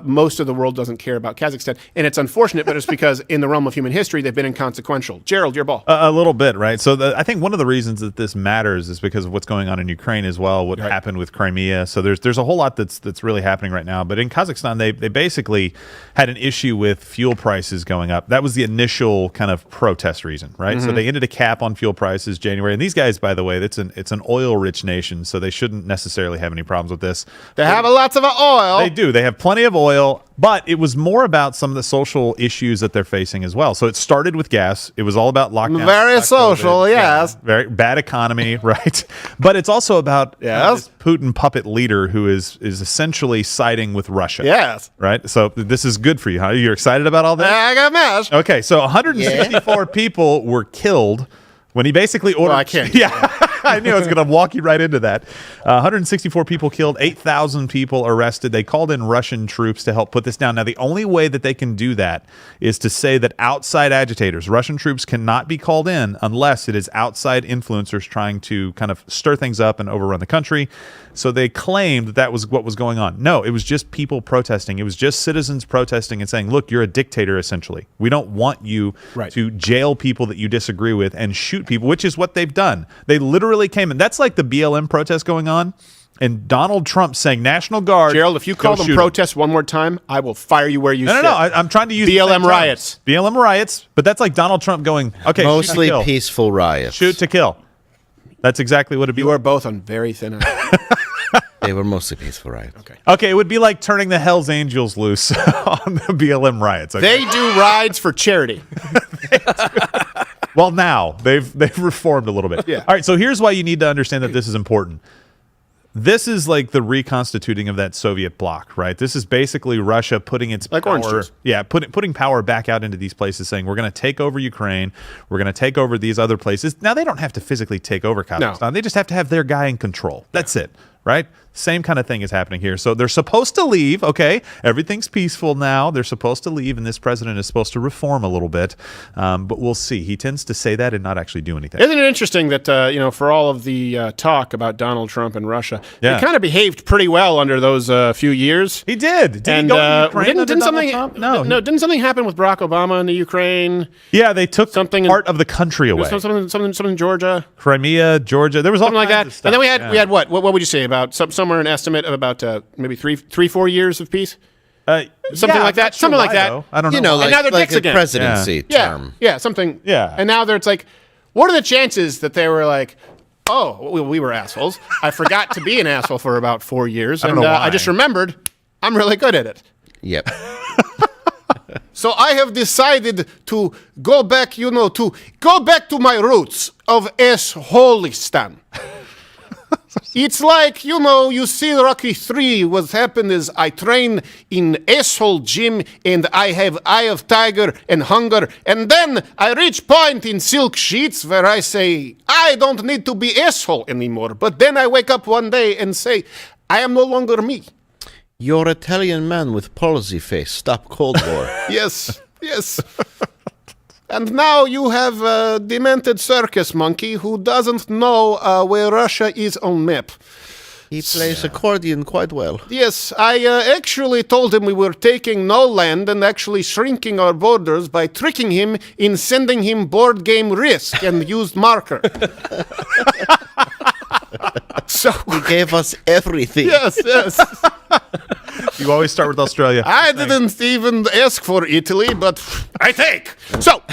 most of the world doesn't care about Kazakhstan. And it's unfortunate, but it's because in the realm of human history, they've been inconsequential. Gerald, your ball. A little bit, right? So I think one of the reasons that this matters is because of what's going on in Ukraine as well, what happened with Crimea. So there's a whole lot that's really happening right now. But in Kazakhstan, they basically had an issue with fuel prices going up. That was the initial kind of protest reason, right? So they ended a cap on fuel prices January. And these guys, by the way, it's an oil-rich nation, so they shouldn't necessarily have any problems with this. They have lots of oil. They do. They have plenty of oil, but it was more about some of the social issues that they're facing as well. So it started with gas. It was all about lockdown. Very social, COVID. yes. Yeah, very bad economy, right? But it's also about this Putin puppet leader who is essentially siding with Russia. Yes. Right? So this is good for you, huh? You're excited about all this? I got mad. Okay, so 164 people were killed when he basically ordered. Well, I can't. Yeah. I knew I was going to walk you right into that. 164 people killed, 8,000 people arrested. They called in Russian troops to help put this down. Now, the only way that they can do that is to say that outside agitators, Russian troops cannot be called in unless it is outside influencers trying to kind of stir things up and overrun the country. So they claimed that was what was going on. No, it was just people protesting. It was just citizens protesting and saying, look, you're a dictator, essentially. We don't want you to jail people that you disagree with and shoot people, which is what they've done. They literally came in. That's like the BLM protest going on. And Donald Trump saying National Guard. Gerald, if you call them protests one more time, I will fire you where you sit. No. I'm trying to use BLM riots. BLM riots. But that's like Donald Trump going, okay, mostly peaceful riots. Shoot to kill. That's exactly what it'd be. You are both on very thin ice. They were mostly peaceful riots. Okay, it would be like turning the Hells Angels loose on the BLM riots. Okay? They do rides for charity. Well, now they've reformed a little bit. Yeah. All right, so here's why you need to understand that this is important. This is like the reconstituting of that Soviet bloc, right? This is basically Russia putting its power, putting power back out into these places, saying we're going to take over Ukraine, we're going to take over these other places. Now they don't have to physically take over Kazakhstan; they just have to have their guy in control. That's it, right? Same kind of thing is happening here. So they're supposed to leave. Okay, everything's peaceful now. They're supposed to leave, and this president is supposed to reform a little bit. But we'll see. He tends to say that and not actually do anything. Isn't it interesting that for all of the talk about Donald Trump and Russia, he kind of behaved pretty well under those few years. He did. Did he go to Ukraine under Donald Trump? No. Didn't something happen with Barack Obama in the Ukraine? Yeah, they took part of the country away. Something in Georgia, Crimea, Georgia. There was all something like that. And then we had what? What would you say about somewhere an estimate of about maybe 4 years of peace? Something like that. Something like that. I don't know. And now they're dicks again. Presidency term. Yeah, something. Yeah. And now it's like, what are the chances that they were like, oh, we were assholes. I forgot to be an asshole for about 4 years, and I just remembered I'm really good at it. Yep. So I have decided to go back, to my roots of assholistan. It's like, you see Rocky 3, what happened is I train in asshole gym and I have eye of tiger and hunger. And then I reach point in Silk Sheets where I say, I don't need to be asshole anymore. But then I wake up one day and say, I am no longer me. You're Italian man with palsy face. Stop Cold War. Yes. And now you have a demented circus monkey who doesn't know where Russia is on map. He plays accordion quite well. Yes, I actually told him we were taking no land and actually shrinking our borders by tricking him in sending him board game Risk and used marker. So he gave us everything. Yes. You always start with Australia. I didn't even ask for Italy, but I take. So,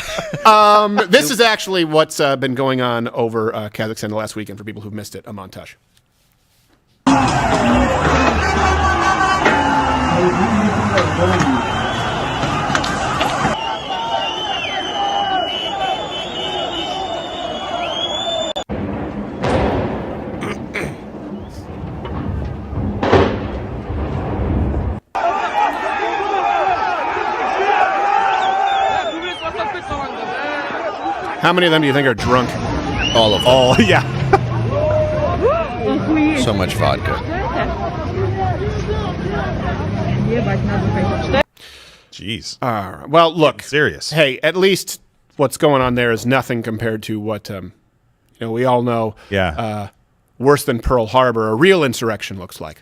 this is actually what's been going on over Kazakhstan the last weekend for people who've missed it. A montage. How many of them do you think are drunk? All of them. Oh, yeah. So much vodka. Jeez. All right. Well, look. Serious. Hey, at least what's going on there is nothing compared to what we all know. Yeah. Worse than Pearl Harbor, a real insurrection looks like.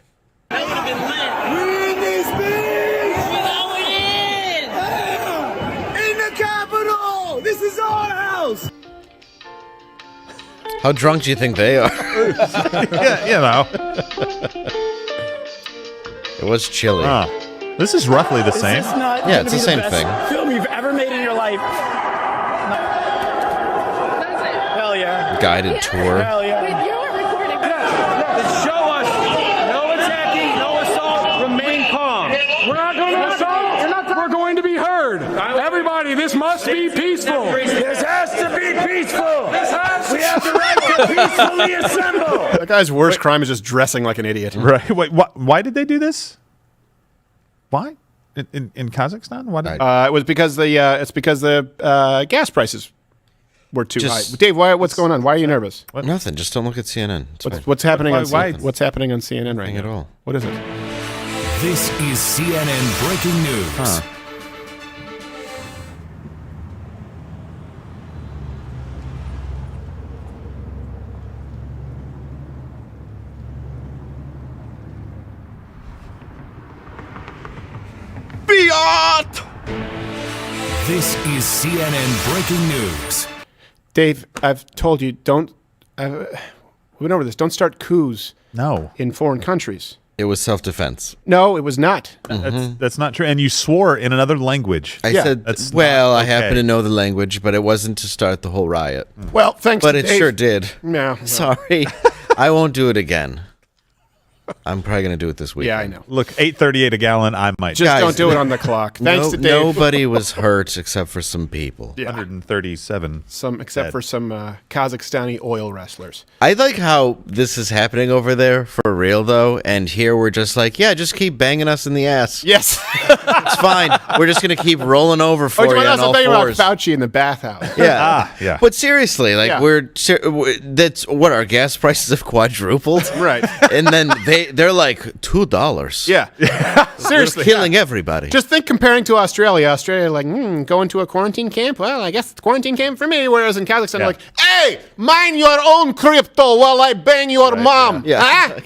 How drunk do you think they are? Yeah, you know. It was chilly. This is roughly the same. Yeah, it's the same thing. Film you've ever made in your life. Hell yeah. Guided tour. Hell yeah. Wait, you are recording. Yeah. Show us. No attacking, no assault. Remain calm. We're not going to assault. We're going to be heard. Everybody, this must be peaceful. This has to be peaceful. We have the right to peacefully assemble. That guy's worst crime is just dressing like an idiot. Right. Wait, why did they do this? Why? In Kazakhstan? Why did it was because the gas prices were too high. Dave, what's going on? Why are you nervous? Nothing. Just don't look at CNN. What's happening on CNN? What's happening on CNN right now? At all. What is it? This is CNN breaking news. This is CNN breaking news. Dave, I've told you, we went over this. Don't start coups. In foreign countries. It was self-defense. No, it was not. That's not true. And you swore in another language. I said, I happen to know the language, but it wasn't to start the whole riot. Well, thanks But to it Dave. sure did. No. Sorry. I won't do it again. I'm probably going to do it this week. Yeah, I know. Look, $8.38 a gallon, I might. Just don't do it on the clock. Thanks to Dave. Nobody was hurt except for some people. Yeah. 137. Except for some Kazakhstani oil wrestlers. I like how this is happening over there for real, though. And here we're just like, just keep banging us in the ass. Yes. It's fine. We're just going to keep rolling over for you on all fours. About Fauci in the bathhouse. Yeah. Yeah. But seriously, that's what our gas prices have quadrupled. Right. And then they're like $2. Yeah. Seriously. We're killing everybody. Just think comparing to Australia. Australia, going to a quarantine camp? Well, I guess it's quarantine camp for me. Whereas in Kazakhstan, like, hey, mind your own crypto while I bang your mom. Yeah.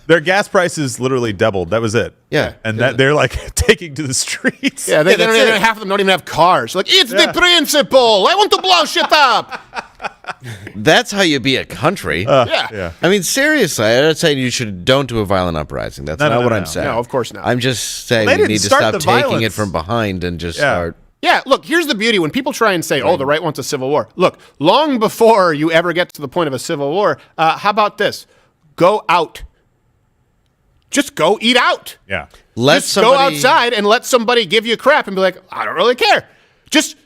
Their gas prices literally doubled. That was it. Yeah. And they're like taking to the streets. Yeah, half of them don't even have cars. Like, it's the principle. I want to blow shit up. That's how you be a country. Yeah. I mean, seriously, I'm not saying you don't do a violent uprising. That's not what I'm saying. No, of course not. I'm just saying Well, we need to stop taking violence. it from behind and just start. Yeah, look, here's the beauty. When people try and say, the right wants a civil war. Look, long before you ever get to the point of a civil war, how about this? Go out. Just go eat out. Yeah. Go outside and let somebody give you crap and be like, I don't really care. Just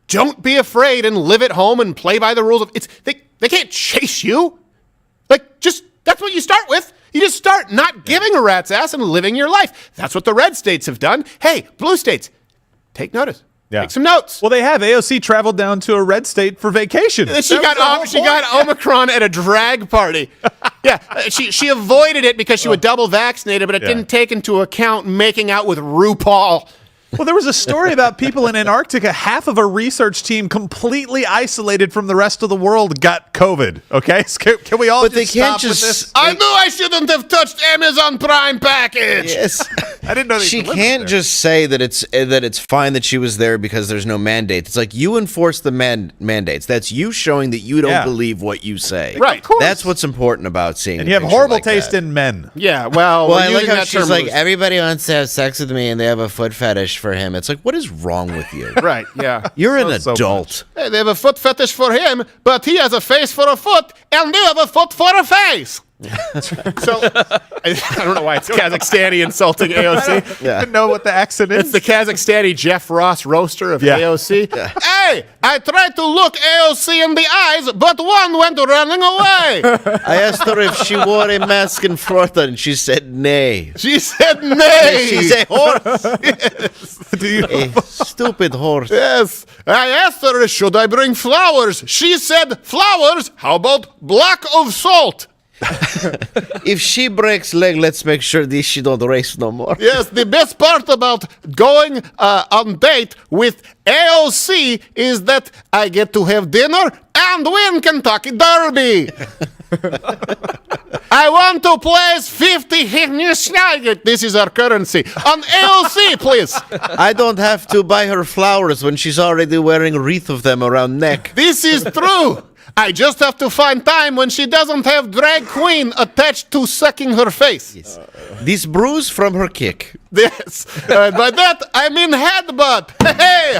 don't be afraid and live at home and play by the rules of they can't chase you. That's what you start with. You just start not giving a rat's ass and living your life. That's what the red states have done. Hey, blue states, take notice. Yeah. Take some notes. Well, they have. AOC traveled down to a red state for vacation. She got Omicron at a drag party. She avoided it because she was double vaccinated, but it didn't take into account making out with RuPaul. Well, there was a story about people in Antarctica. Half of a research team completely isolated from the rest of the world got COVID. Okay, can we all? But they can't stop with this? I knew I shouldn't have touched Amazon Prime package. Yes, I didn't know she can't just say that it's fine that she was there because there's no mandate. It's like you enforce the mandates. That's you showing that you don't believe what you say. Right. That's what's important about seeing. And you have horrible taste in men. Yeah. Well, I like how she's like, everybody wants to have sex with me, and they have a foot fetish for him. It's like, what is wrong with you? Right. Yeah. You're an adult. Hey, they have a foot fetish for him, but he has a face for a foot, and you have a foot for a face. So I don't know why it's Kazakhstani insulting AOC. I don't know what the accent is. It's the Kazakhstani Jeff Ross roaster of AOC. Hey, I tried to look AOC in the eyes, but one went running away. I asked her if she wore a mask in Florida, and she said nay. She said nay. She's a horse. Yes. A stupid horse. Yes. I asked her, should I bring flowers? She said, flowers? How about block of salt? If she breaks leg, let's make sure she don't race no more. Yes, the best part about going on date with AOC is that I get to have dinner and win Kentucky Derby. I want to place 50 Schneider. This is our currency. On AOC, please. I don't have to buy her flowers when she's already wearing a wreath of them around neck. This is true. I just have to find time when she doesn't have drag queen attached to sucking her face. Yes. This bruise from her kick. Yes. By that, I mean headbutt. Hey!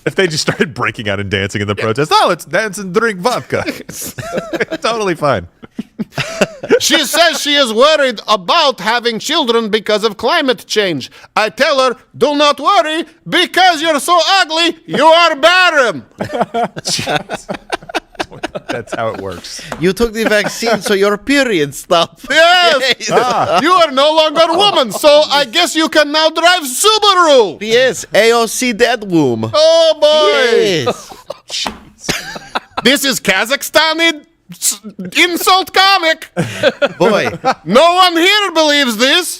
If they just started breaking out and dancing in the protest, let's dance and drink vodka. Totally fine. She says she is worried about having children because of climate change. I tell her, do not worry, because you're so ugly, you are barren. That's how it works. You took the vaccine, so your period stopped. Yes. You are no longer a woman, so I guess you can now drive Subaru. Yes, AOC dead womb. Oh, boy. Yes. This is Kazakhstani insult comic. Boy. No one here believes this.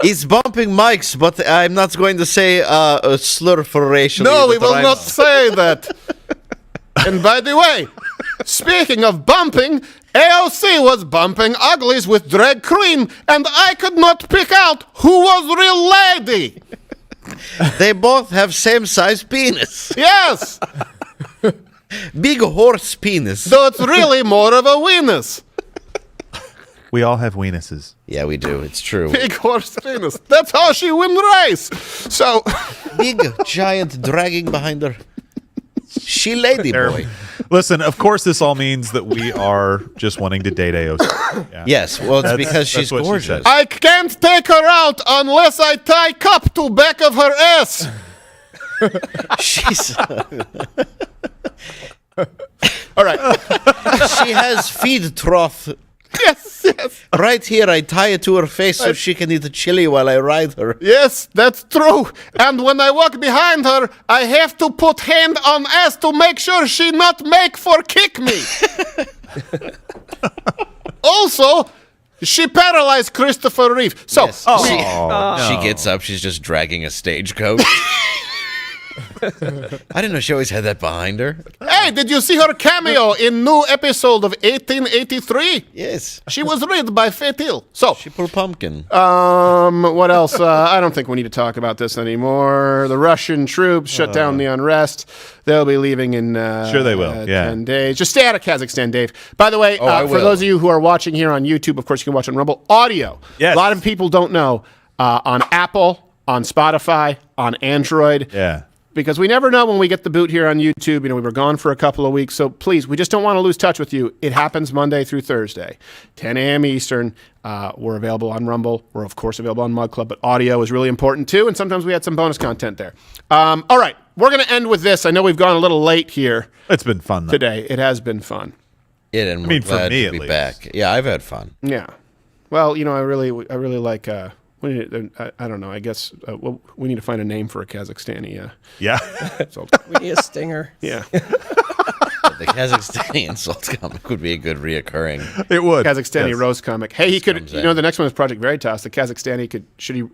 He's bumping mics, but I'm not going to say a slur for racial. No, we will not say that. And by the way, speaking of bumping, AOC was bumping uglies with drag queen, and I could not pick out who was real lady. They both have same size penis. Yes. Big horse penis. So it's really more of a weenus. We all have weenuses. Yeah, we do. It's true. Big horse penis. That's how she win the race. So big, giant dragging behind her. She lady boy. Listen, of course this all means that we are just wanting to date AOC. Yeah. Yes, well, it's because she's gorgeous. I can't take her out unless I tie cup to back of her ass. She's... All right. She has feed trough. Yes, yes. Right here, I tie it to her face so she can eat chili while I ride her. Yes, that's true. And when I walk behind her, I have to put hand on ass to make sure she not make for kick me. Also, she paralyzed Christopher Reeve. So yes. She gets up. She's just dragging a stagecoach. I didn't know she always had that behind her. Hey, did you see her cameo in new episode of 1883? Yes. She was read by Faith Hill. So she pulled pumpkin. What else? I don't think we need to talk about this anymore. The Russian troops shut down the unrest. They'll be leaving in sure they will. 10 days. Just stay out of Kazakhstan, Dave. By the way, for those of you who are watching here on YouTube, of course you can watch on Rumble. Audio. Yes. A lot of people don't know. On Apple, on Spotify, on Android. Yeah. Because we never know when we get the boot here on YouTube. You know, we were gone for a couple of weeks. So please, we just don't want to lose touch with you. It happens Monday through Thursday, 10 a.m. Eastern. We're available on Rumble. We're, of course, available on Mug Club. But audio is really important, too. And sometimes we had some bonus content there. All right. We're going to end with this. I know we've gone a little late here. It's been fun, though. Today. It has been fun. And we're glad to be back. Yeah, I've had fun. Yeah. Well, you know, I really like... I don't know. I guess we need to find a name for a Kazakhstani. Yeah. So, we need a stinger. Yeah. The Kazakhstani insult comic would be a good reoccurring. It would. Kazakhstani roast comic. Hey, he could. The next one is Project Veritas. The Kazakhstani could. Do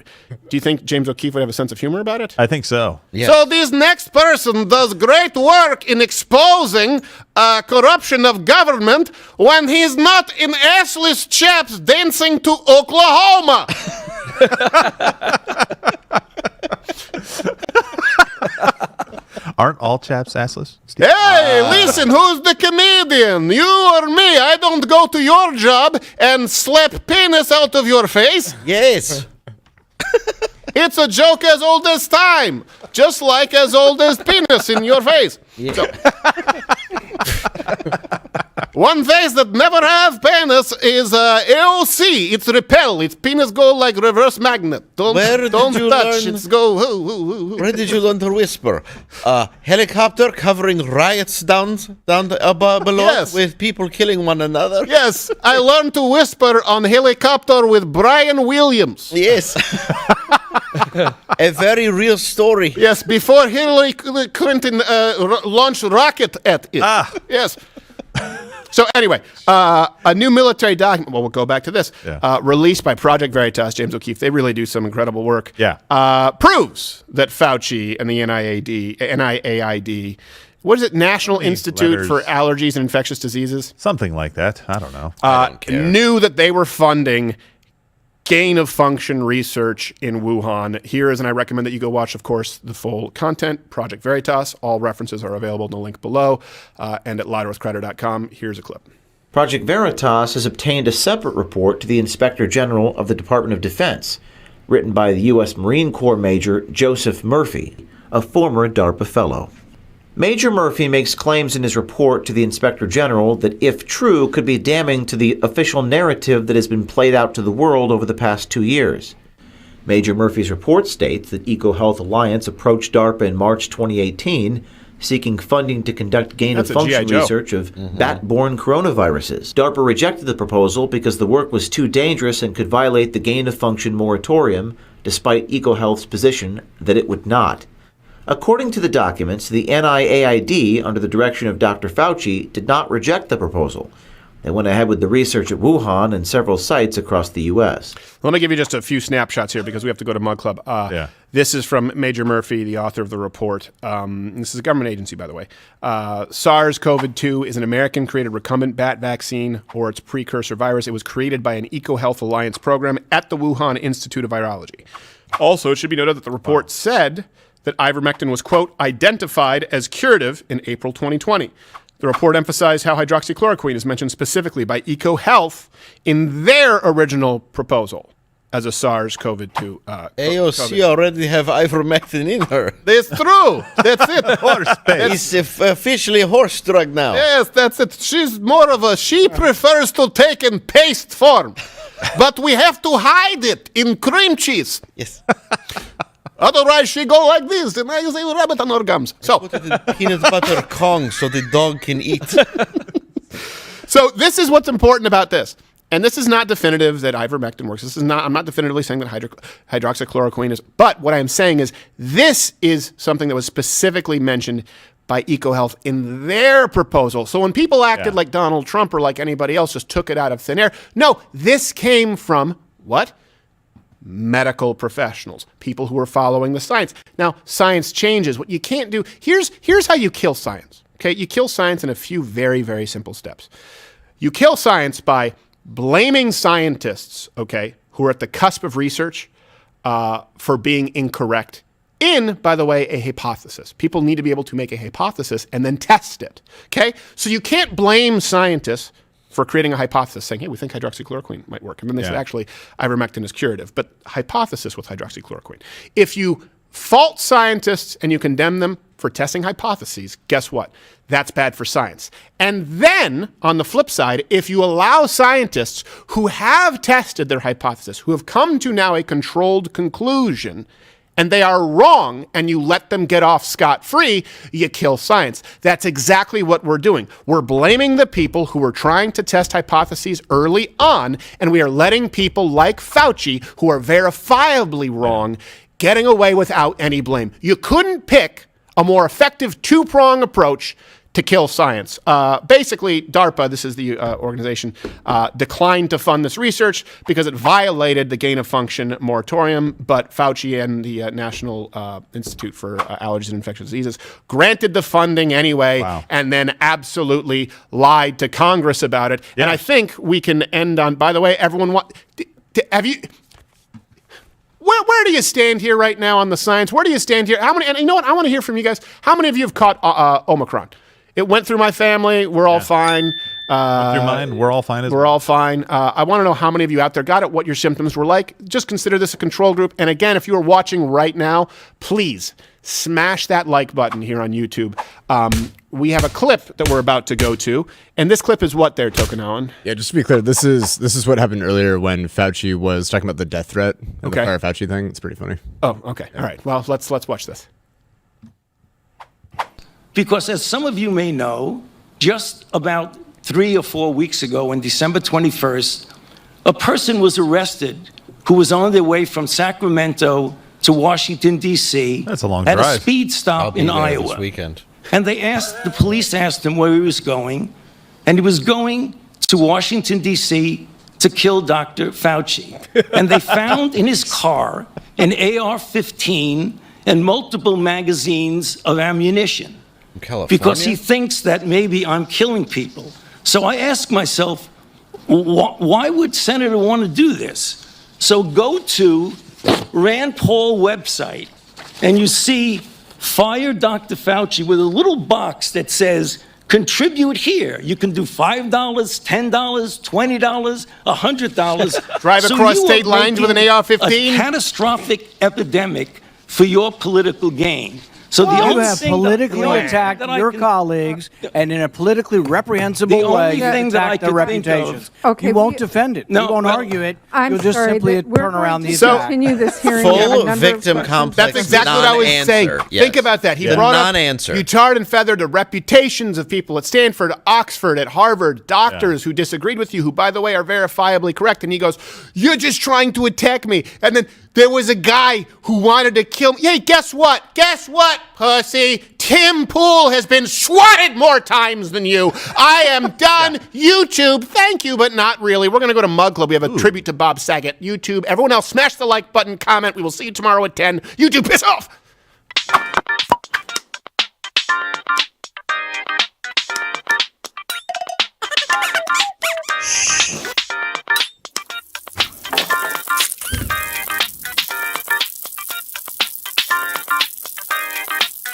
you think James O'Keefe would have a sense of humor about it? I think so. Yes. So this next person does great work in exposing corruption of government when he's not in assless chaps dancing to Oklahoma. Aren't all chaps assless? Hey, listen, who's the comedian? You or me? I don't go to your job and slap penis out of your face. Yes. It's a joke as old as time, just like as old as penis in your face. Yeah. So, one face that never have penis is AOC. It's repel. Its penis go like reverse magnet. Don't touch. It's go. Where did you learn to whisper? Helicopter covering riots down above below, yes, with people killing one another. Yes, I learned to whisper on helicopter with Brian Williams. Yes. A very real story. Yes, before Hillary Clinton launched rocket at it. Yes. So anyway, a new military document, well, we'll go back to this, released by Project Veritas, James O'Keefe. They really do some incredible work. Yeah. Proves that Fauci and the NIAID, what is it, National Institute for Allergies and Infectious Diseases? Something like that. I don't know. I don't care. Knew that they were funding gain-of-function research in Wuhan. Here is, and I recommend that you go watch, of course, the full content, Project Veritas. All references are available in the link below and at louderwithcrowder.com. Here's a clip. Project Veritas has obtained a separate report to the Inspector General of the Department of Defense, written by the U.S. Marine Corps Major Joseph Murphy, a former DARPA fellow. Major Murphy makes claims in his report to the Inspector General that, if true, could be damning to the official narrative that has been played out to the world over the past 2 years. Major Murphy's report states that EcoHealth Alliance approached DARPA in March 2018, seeking funding to conduct gain-of-function research of bat-borne coronaviruses. DARPA rejected the proposal because the work was too dangerous and could violate the gain-of-function moratorium, despite EcoHealth's position that it would not. According to the documents, the NIAID, under the direction of Dr. Fauci, did not reject the proposal. They went ahead with the research at Wuhan and several sites across the U.S. Let me give you just a few snapshots here because we have to go to Mug Club. This is from Major Murphy, the author of the report. This is a government agency, by the way. SARS-CoV-2 is an American-created recumbent bat vaccine or its precursor virus. It was created by an EcoHealth Alliance program at the Wuhan Institute of Virology. Also, it should be noted that the report said that ivermectin was, quote, identified as curative in April 2020. The report emphasized how hydroxychloroquine is mentioned specifically by EcoHealth in their original proposal as a SARS-CoV-2. AOC already have ivermectin in her. That's true. That's it. It's officially a horse drug now. Yes, that's it. She's more of she prefers to take in paste form. But we have to hide it in cream cheese. Yes. Otherwise, she go like this, and I say rabbit on her gums. So put it in peanut butter Kong so the dog can eat. So this is what's important about this, and this is not definitive that ivermectin works. This is not. I'm not definitively saying that hydroxychloroquine is. But what I'm saying is this is something that was specifically mentioned by EcoHealth in their proposal. So when people acted like Donald Trump or like anybody else, just took it out of thin air. No, this came from what? Medical professionals, people who are following the science. Now, science changes. What you can't do, here's how you kill science. Okay, you kill science in a few very, very simple steps. You kill science by blaming scientists, okay, who are at the cusp of research for being incorrect in, by the way, a hypothesis. People need to be able to make a hypothesis and then test it. Okay, so you can't blame scientists for creating a hypothesis saying, hey, we think hydroxychloroquine might work. And then they said, actually, ivermectin is curative. But hypothesis with hydroxychloroquine. If you fault scientists and you condemn them for testing hypotheses, guess what? That's bad for science. And then, on the flip side, if you allow scientists who have tested their hypothesis, who have come to now a controlled conclusion, and they are wrong, and you let them get off scot-free, you kill science. That's exactly what we're doing. We're blaming the people who were trying to test hypotheses early on, and we are letting people like Fauci, who are verifiably wrong, getting away without any blame. You couldn't pick a more effective two-prong approach to kill science. Basically, DARPA, this is the organization, declined to fund this research because it violated the gain-of-function moratorium, but Fauci and the National Institute for Allergies and Infectious Diseases granted the funding anyway, and then absolutely lied to Congress about it. And I think we can end on, by the way, everyone, have you... Where do you stand here right now on the science? Where do you stand here? How many? And you know what? I want to hear from you guys. How many of you have caught Omicron? It went through my family. We're all fine. Went through mine. We're all fine as well. We're all fine. I want to know how many of you out there got it, what your symptoms were like. Just consider this a control group. And again, if you are watching right now, please smash that like button here on YouTube. We have a clip that we're about to go to, and this clip is what there, Token Allen? Yeah, just to be clear, this is what happened earlier when Fauci was talking about the death threat and the Fire Fauci thing. It's pretty funny. Oh, okay. All right. Well, let's watch this. Because as some of you may know, just about 3 or 4 weeks ago, on December 21st, a person was arrested who was on their way from Sacramento to Washington, D.C. That's a long at drive. a speed stop in Iowa. This weekend. And the police asked him where he was going, and he was going to Washington, D.C. to kill Dr. Fauci. And they found in his car an AR-15 and multiple magazines of ammunition. Because he thinks that maybe I'm killing people. So I ask myself, why would Senator want to do this? So go to Rand Paul website, and you see Fire Dr. Fauci with a little box that says, contribute here. You can do $5, $10, $20, $100. Drive across state lines with an AR-15. A catastrophic epidemic for your political gain. So the only you have thing politically attacked your colleagues and in a politically reprehensible way attack their reputations. You won't defend it. You won't argue it. You'll just simply turn around the attack. Continue this hearing. Full victim complex. That's exactly what I was saying. Yes. Think about that. He The brought non-answer. up, you tarred and feathered the reputations of people at Stanford, Oxford, at Harvard, doctors who disagreed with you, who, by the way, are verifiably correct. And he goes, you're just trying to attack me. And then there was a guy who wanted to kill me. Hey, guess what? Guess what, pussy? Tim Pool has been swatted more times than you. I am done. YouTube, thank you, but not really. We're going to go to Mug Club. We have a tribute to Bob Saget. YouTube, everyone else, smash the like button, comment. We will see you tomorrow at 10. YouTube, piss off.